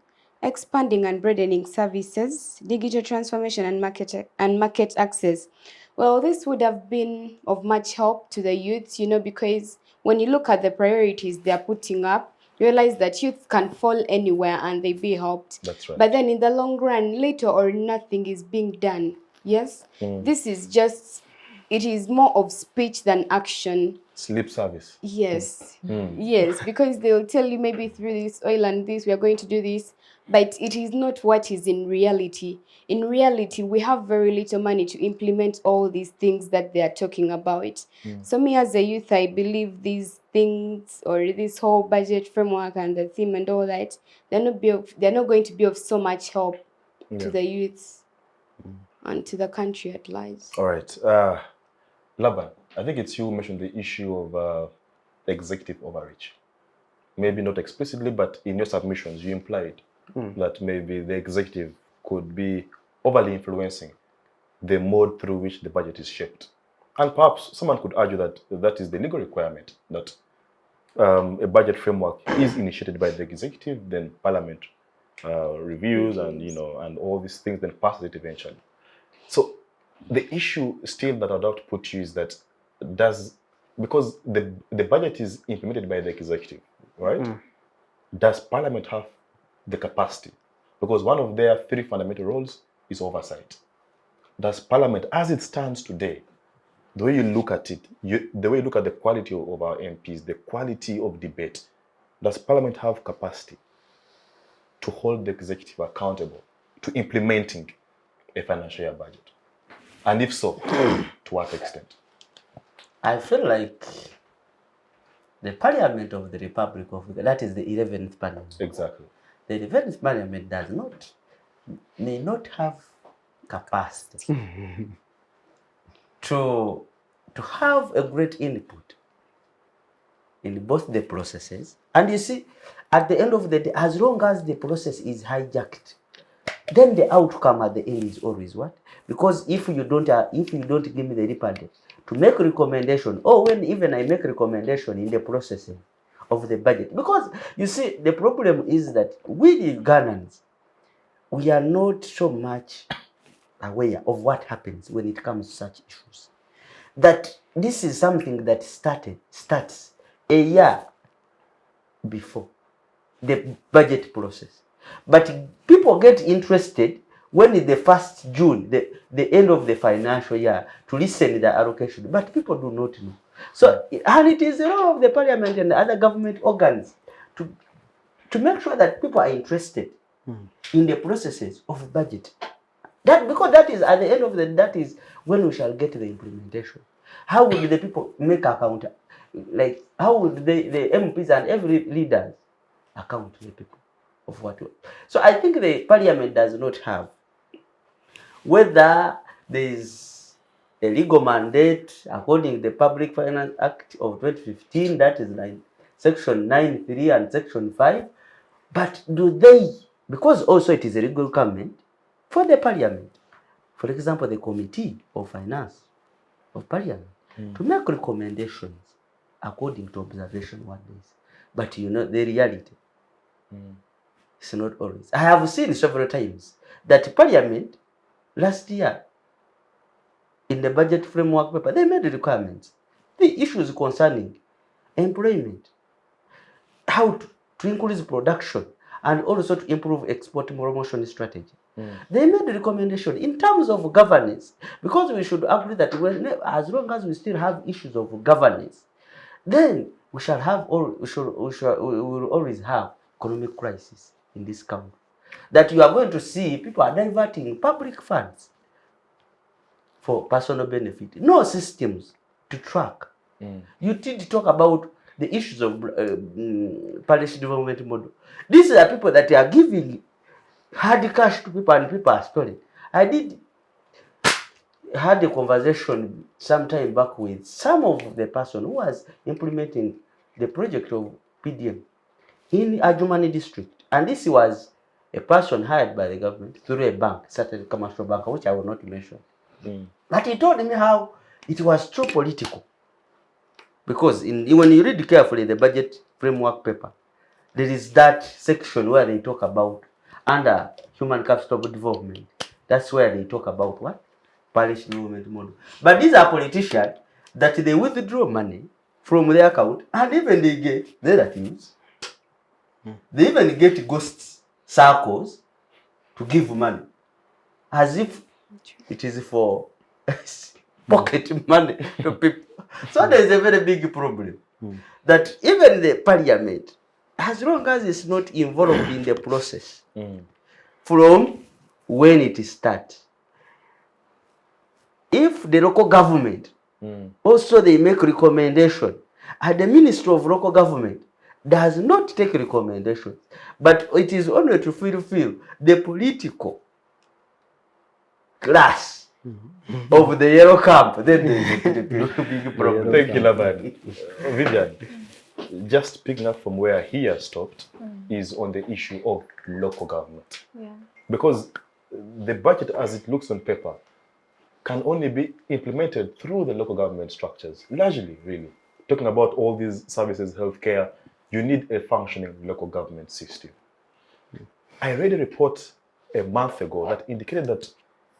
Speaker 5: expanding and broadening services, digital transformation, and market access. Well, this would have been of much help to the youths, because when you look at the priorities they are putting up, realize that youth can fall anywhere and they be helped.
Speaker 1: That's right.
Speaker 5: But then in the long run, little or nothing is being done. Yes? This is just, it is more of speech than action.
Speaker 1: Lip service.
Speaker 5: Yes. Yes, because they'll tell you maybe through this oil and this, we are going to do this. But it is not what is in reality. In reality, we have very little money to implement all these things that they are talking about. So me as a youth, I believe these things, or this whole budget framework and the theme and all that, they're not going to be of so much help to the youths and to the country at large.
Speaker 1: All right. Laban, I think it's you who mentioned the issue of executive overreach. Maybe not explicitly, but in your submissions, you implied that maybe the executive could be overly influencing the mode through which the budget is shaped. And perhaps someone could argue that that is the legal requirement, that a budget framework is initiated by the executive, then Parliament reviews and and all these things, then passes it eventually. So the issue still that I'd like to put to you is that because the budget is implemented by the executive, right? Does Parliament have the capacity? Because one of their 3 fundamental roles is oversight. Does Parliament, as it stands today, the way you look at it, the way you look at the quality of our MPs, the quality of debate, does Parliament have capacity to hold the executive accountable to implementing a financial year budget? And if so, to what extent?
Speaker 2: I feel like the Parliament of the Republic of Uganda, that is the 11th Parliament.
Speaker 1: Exactly.
Speaker 2: The 11th Parliament may not have capacity to have a great input in both the processes. And you see, at the end of the day, as long as the process is hijacked, then the outcome at the end is always what? Because if you don't give me the report to make recommendation, or when even I make recommendation in the processing of the budget, because you see, the problem is that we Ugandans, we are not so much aware of what happens when it comes to such issues. That this is something that starts a year before the budget process. But people get interested when it's the 1st June, the end of the financial year, to listen to the allocation. But people do not know. So, and it is the role of the parliament and the other government organs to make sure that people are interested in the processes of budget. That, because that is at the end of the day, that is when we shall get the implementation. How would the people make account? Like, how would the MPs and every leaders account to the people of what? So I think the parliament does not have, whether there is a legal mandate according to the Public Finance Act of 2015, that is section 9(3) and section 5, but do they, because also it is a legal government, for the parliament, for example, the Committee of Finance of Parliament, to make recommendations according to observation what is. But you know, the reality, it's not always. I have seen several times that Parliament, last year, in the budget framework paper, they made requirements. The issues concerning employment, how to increase production, and also to improve export promotion strategy. They made a recommendation in terms of governance, because we should agree that as long as we still have issues of governance, then we shall have we will always have economic crisis in this country. That you are going to see people are diverting public funds for personal benefit. No systems to track. You did talk about the issues of parish development model. These are people that are giving hard cash to people and people are storing. I had a conversation some time back with some of the person who was implementing the project of PDM in Ajumani district. And this was a person hired by the government through a bank, certain commercial bank, which I will not mention. But he told me how it was too political. Because when you read carefully the budget framework paper, there is that section where they talk about under human capital development. That's where they talk about what? Parish development model. But these are politicians that they withdraw money from their account, and even they get relatives. They even get ghost circles to give money, as if it is for pocket money to people. So there is a very big problem that even the parliament, as long as it's not involved in the process, from when it starts, if the local government also they make recommendation, and the Ministry of Local Government does not take recommendations, but it is only to fulfill the political class of the yellow camp, then there is a big problem.
Speaker 1: Thank you, Laban. Vivian, just picking up from where he has stopped is on the issue of local government. Because the budget as it looks on paper can only be implemented through the local government structures, largely, really. Talking about all these services, healthcare, you need a functioning local government system. I read a report a month ago that indicated that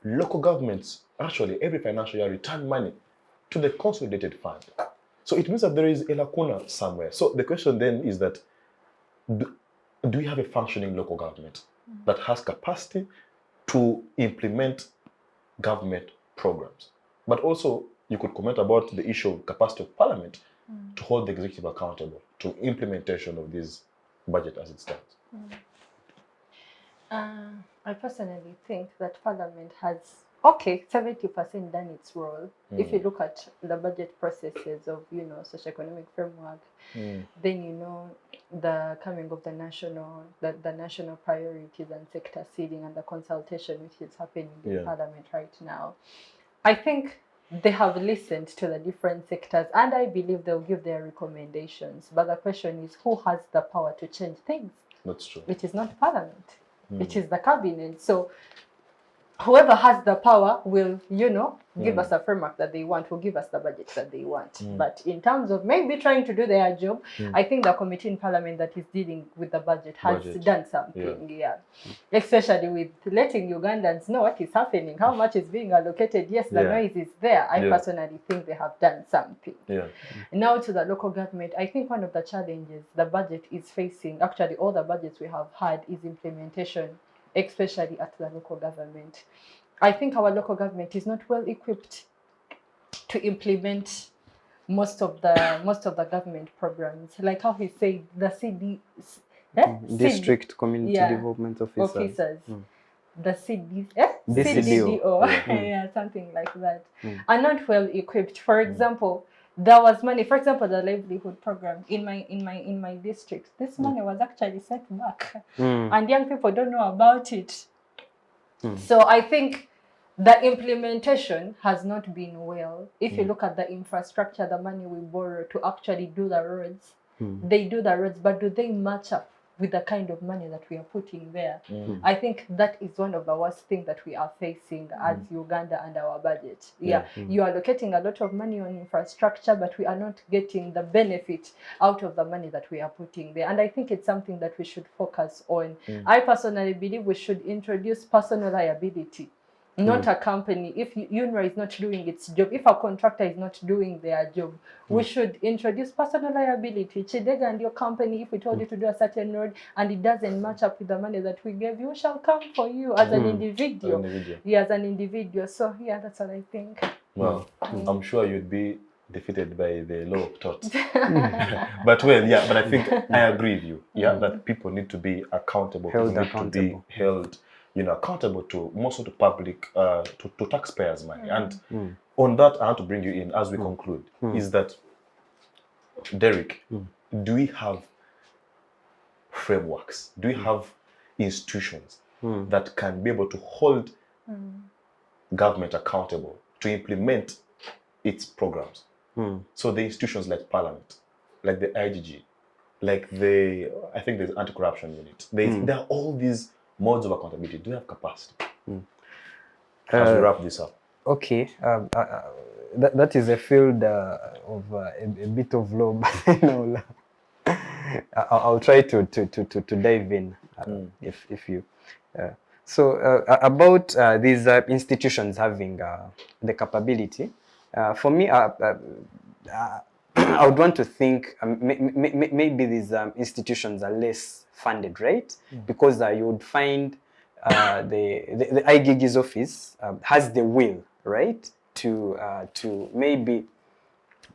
Speaker 1: local governments actually every financial year return money to the consolidated fund. So it means that there is a lacuna somewhere. So the question then is that, do we have a functioning local government that has capacity to implement government programs? But also, you could comment about the issue of capacity of parliament to hold the executive accountable to implementation of this budget as it stands.
Speaker 3: I personally think that Parliament has, 70% done its role. If you look at the budget processes of, socio-economic framework, then, the coming of the national priorities and sector seeding and the consultation which is happening in Parliament right now. I think they have listened to the different sectors, and I believe they'll give their recommendations. But the question is, who has the power to change things?
Speaker 1: That's true.
Speaker 3: It is not Parliament. It is the cabinet. So whoever has the power will, give us a framework that they want, will give us the budget that they want. But in terms of maybe trying to do their job, I think the committee in Parliament that is dealing with the budget has done something, especially with letting Ugandans know what is happening, how much is being allocated. Yes, the noise is there. I personally think they have done something. Now to the local government, I think one of the challenges the budget is facing, actually all the budgets we have had, is implementation, especially at the local government. I think our local government is not well equipped to implement most of the government programs, like how he said, the
Speaker 4: District Community Development Officers.
Speaker 3: The CDO,
Speaker 4: CDO.
Speaker 3: something like that, are not well equipped. For example, there was money, for example, the livelihood program in my district. This money was actually set back, and young people don't know about it. So I think the implementation has not been well. If you look at the infrastructure, the money we borrow to actually do the roads, they do the roads, but do they match up with the kind of money that we are putting there? I think that is one of the worst things that we are facing as Uganda and our budget. You are allocating a lot of money on infrastructure, but we are not getting the benefit out of the money that we are putting there. And I think it's something that we should focus on. I personally believe we should introduce personal liability. Not a company. If UNRWA is not doing its job, if a contractor is not doing their job, we should introduce personal liability. Kidega and your company, if we told you to do a certain road and it doesn't match up with the money that we gave you, we shall come for you as an individual. As an individual. So that's what I think.
Speaker 1: Well, I'm sure you'd be defeated by the law of thought. But I think I agree with you. That people need to be accountable. To be held accountable to most of the public, to taxpayers' money. And on that, I want to bring you in as we conclude, is that, Derek, do we have frameworks? Do we have institutions that can be able to hold government accountable to implement its programs? So the institutions like Parliament, like the IGG, like I think there's anti-corruption unit. There are all these modes of accountability. Do you have capacity? As we wrap this up.
Speaker 4: Okay. That is a field of a bit of law, but I'll try to dive in if you. About these institutions having the capability, for me, I would want to think maybe these institutions are less funded, right? Because you would find the IGG's office has the will, right, to maybe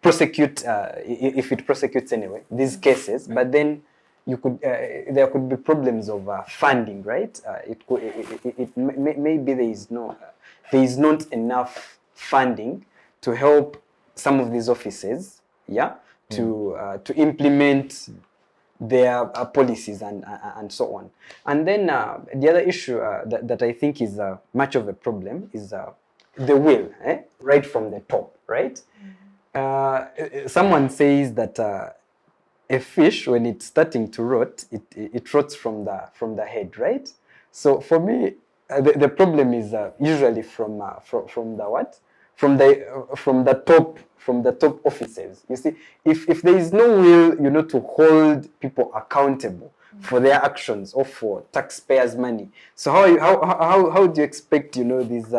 Speaker 4: prosecute, if it prosecutes anyway, these cases, but then there could be problems of funding, right? Maybe there is not enough funding to help some of these offices, to implement their policies and so on. And then the other issue that I think is much of a problem is the will, right from the top, right? Someone says that a fish, when it's starting to rot, it rots from the head, right? So for me, the problem is usually from the what? From the top officers. You see, if there is no will, to hold people accountable for their actions or for taxpayers' money, so how do you expect these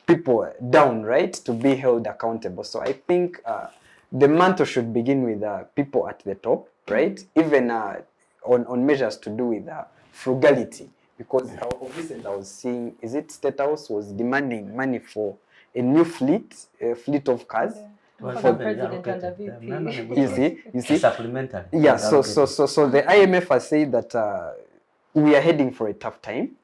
Speaker 4: people down, right, to be held accountable? So I think the mantle should begin with people at the top, right? Even on measures to do with frugality, because recently I was seeing, is it State House was demanding money for a new fleet of cars.
Speaker 3: For the president and the VP.
Speaker 2: You see?
Speaker 7: Supplementary.
Speaker 2: Yeah, so the IMF has said that we are heading for a tough time.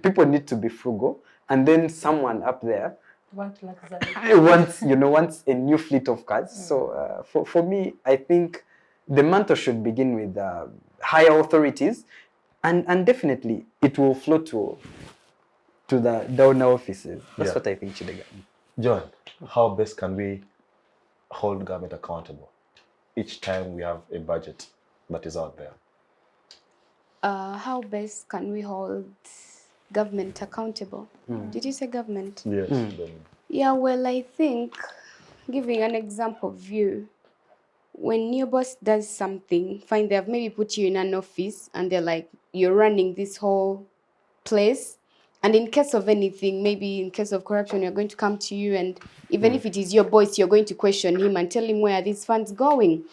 Speaker 2: People need to be frugal, and then someone up there wants a new fleet of cars. So for me, I think the mantle should begin with higher authorities, and definitely it will flow to the donor offices. That's what I think, Kidega.
Speaker 1: Joan, how best can we hold government accountable each time we have a budget that is out there?
Speaker 5: How best can we hold government accountable. Did you say government?
Speaker 1: Yes.
Speaker 5: Yeah, well, I think, giving an example of you, when your boss does something, fine, they have maybe put you in an office and they're like, you're running this whole place. And in case of anything, maybe in case of corruption, you're going to come to you. And even if it is your boss, you're going to question him and tell him where are these funds going.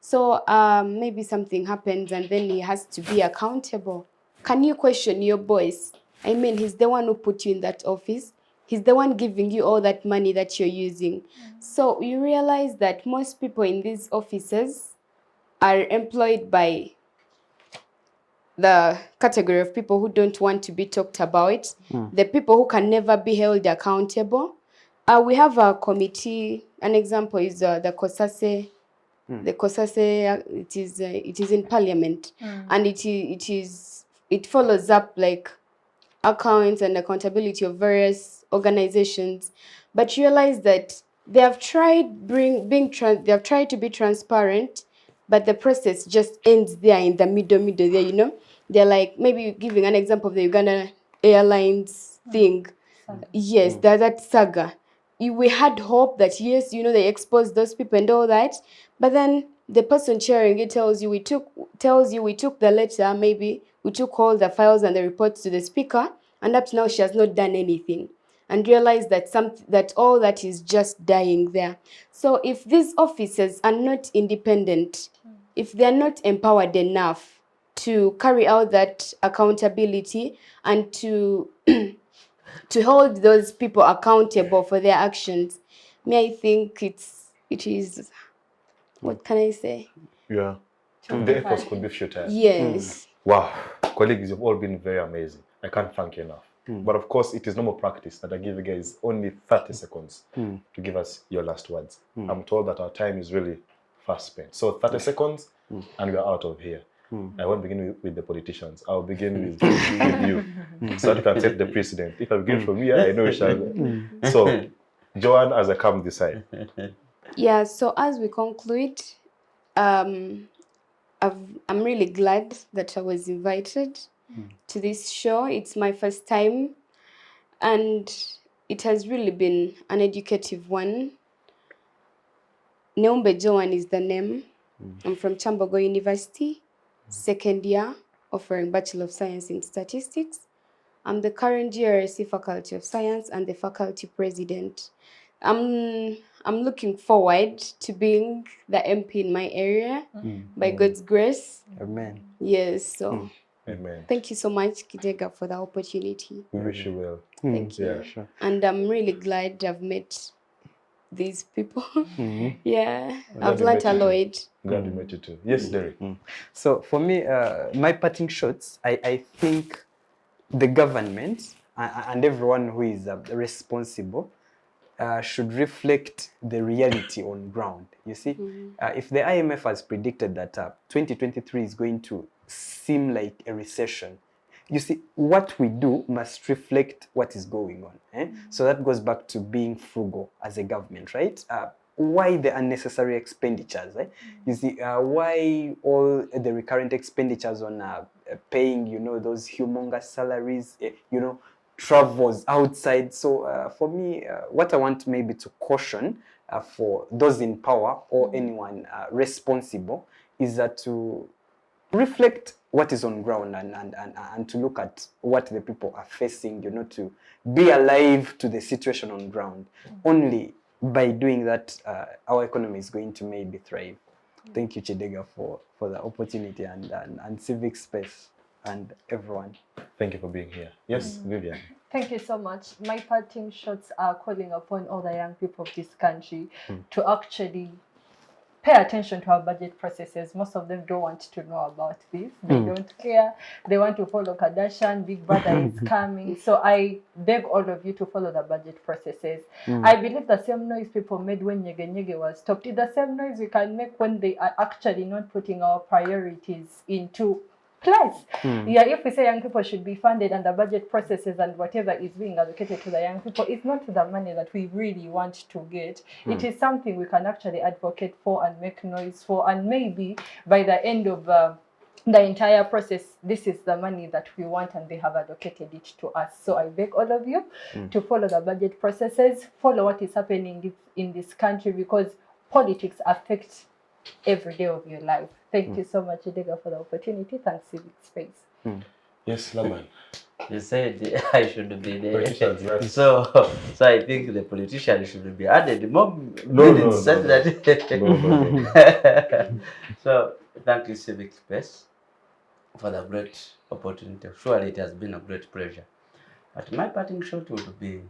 Speaker 5: So maybe something happens and then he has to be accountable. Can you question your boss? I mean, he's the one who put you in that office. He's the one giving you all that money that you're using. So you realize that most people in these offices are employed by the category of people who don't want to be talked about, the people who can never be held accountable. We have a committee. An example is the COSASE. The COSASE, it is in Parliament, and it follows up like accounts and accountability of various organizations, but realize that they have tried they have tried to be transparent, but the process just ends there in the middle there, you know. They're like, maybe giving an example of the Uganda Airlines thing. Yes, that saga. We had hope that, yes, you know, they exposed those people and all that, but then the person chairing it tells you we took the letter, maybe we took all the files and the reports to the speaker, and up to now she has not done anything, and realize that all that is just dying there. So if these officers are not independent, if they are not empowered enough to carry out that accountability and to to hold those people accountable for their actions, I think it is, what can I say?
Speaker 1: Yeah. The efforts could be futile.
Speaker 5: Yes.
Speaker 1: Wow. Colleagues, you've all been very amazing. I can't thank you enough. But of course, it is normal practice that I give you guys only 30 seconds to give us your last words. I'm told that our time is really fast spent. So 30 seconds and we're out of here. I won't begin with the politicians. I'll begin with you, so that you can set the precedent. If I begin from here, I know we shall. So, Joan, as I come this side.
Speaker 5: Yeah, so as we conclude, I'm really glad that I was invited to this show. It's my first time, and it has really been an educative one. Neumbe Joan is the name. I'm from Kyambogo University, second year, offering Bachelor of Science in Statistics. I'm the current GRSC Faculty of Science and the faculty president. I'm looking forward to being the MP in my area by God's grace.
Speaker 4: Amen.
Speaker 5: Yes, so
Speaker 1: Amen.
Speaker 5: thank you so much, Kidega, for the opportunity.
Speaker 1: We wish you well.
Speaker 5: Thank you.
Speaker 1: Yeah, sure.
Speaker 5: And I'm really glad I've met these people. Yeah, I've learned a lot.
Speaker 1: Glad we met you too. Yes, Derek.
Speaker 4: So for me, my parting shots, I think the government and everyone who is responsible should reflect the reality on ground. You see, if the IMF has predicted that 2023 is going to seem like a recession, you see, what we do must reflect what is going on. So that goes back to being frugal as a government, right? Why the unnecessary expenditures? You see, why all the recurrent expenditures on paying, you know, those humongous salaries, you know, travels outside. So for me, what I want maybe to caution for those in power or anyone responsible is that to reflect what is on ground and to look at what the people are facing, you know, to be alive to the situation on ground. Only by doing that, our economy is going to maybe thrive. Thank you, Kidega, for the opportunity and civic space and everyone.
Speaker 1: Thank you for being here. Yes, Vivian.
Speaker 3: Thank you so much. My parting shots are calling upon all the young people of this country to actually pay attention to our budget processes. Most of them don't want to know about this. They don't care. They want to follow Kardashian. Big Brother is coming. So I beg all of you to follow the budget processes. I believe the same noise people made when Nyege Nyege was stopped is the same noise we can make when they are actually not putting our priorities into place. Yeah, if we say young people should be funded and the budget processes and whatever is being allocated to the young people, it's not the money that we really want to get. It is something we can actually advocate for and make noise for, and maybe by the end of the entire process, this is the money that we want and they have allocated it to us. So I beg all of you to follow the budget processes, follow what is happening in this country, because politics affects every day of your life. Thank you so much, Kidega, for the opportunity. Thanks, Civic Space.
Speaker 1: Yes, Laban.
Speaker 2: You said I should be there.
Speaker 1: Politicians, right?
Speaker 2: So I think the politician should be added more
Speaker 1: No,
Speaker 2: minutes such that.
Speaker 1: No.
Speaker 2: So thank you, Civic Space, for the great opportunity. Surely it has been a great pleasure. But my parting shot would be,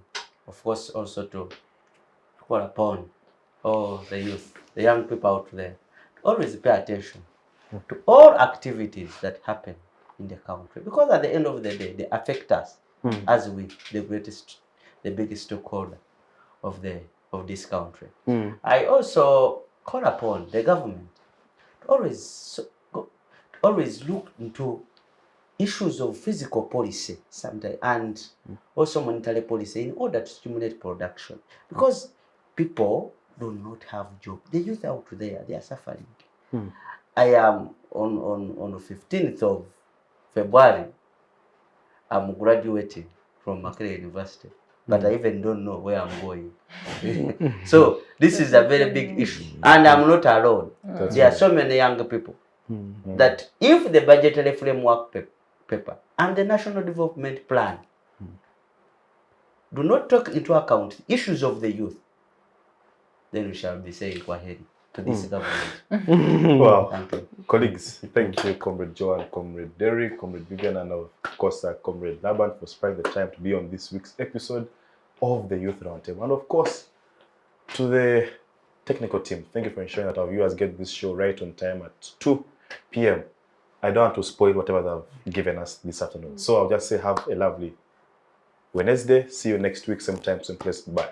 Speaker 2: of course, also to call upon all the youth, the young people out there, to always pay attention to all activities that happen in the country, because at the end of the day, they affect us as we, the biggest stakeholder of this country. I also call upon the government to always look into issues of physical policy sometimes, and also monetary policy, in order to stimulate production, because people do not have jobs. The youth out there, they are suffering. I am on the 15th of February, I'm graduating from Makerere University, but I even don't know where I'm going. So this is a very big issue, and I'm not alone. There are so many young people that if the budgetary framework paper and the national development plan do not take into account issues of the youth, then we shall be saying kwaheri to this government.
Speaker 1: Well,
Speaker 2: Thank you.
Speaker 1: colleagues, thank you, Comrade Joan, Comrade Derek, Comrade Vivian, and of course, Comrade Laban, for sparing the time to be on this week's episode of the Youth Roundtable. And of course, to the technical team, thank you for ensuring that our viewers get this show right on time at 2 p.m. I don't want to spoil whatever they've given us this afternoon. So I'll just say have a lovely Wednesday. See you next week, same time, same place. Bye.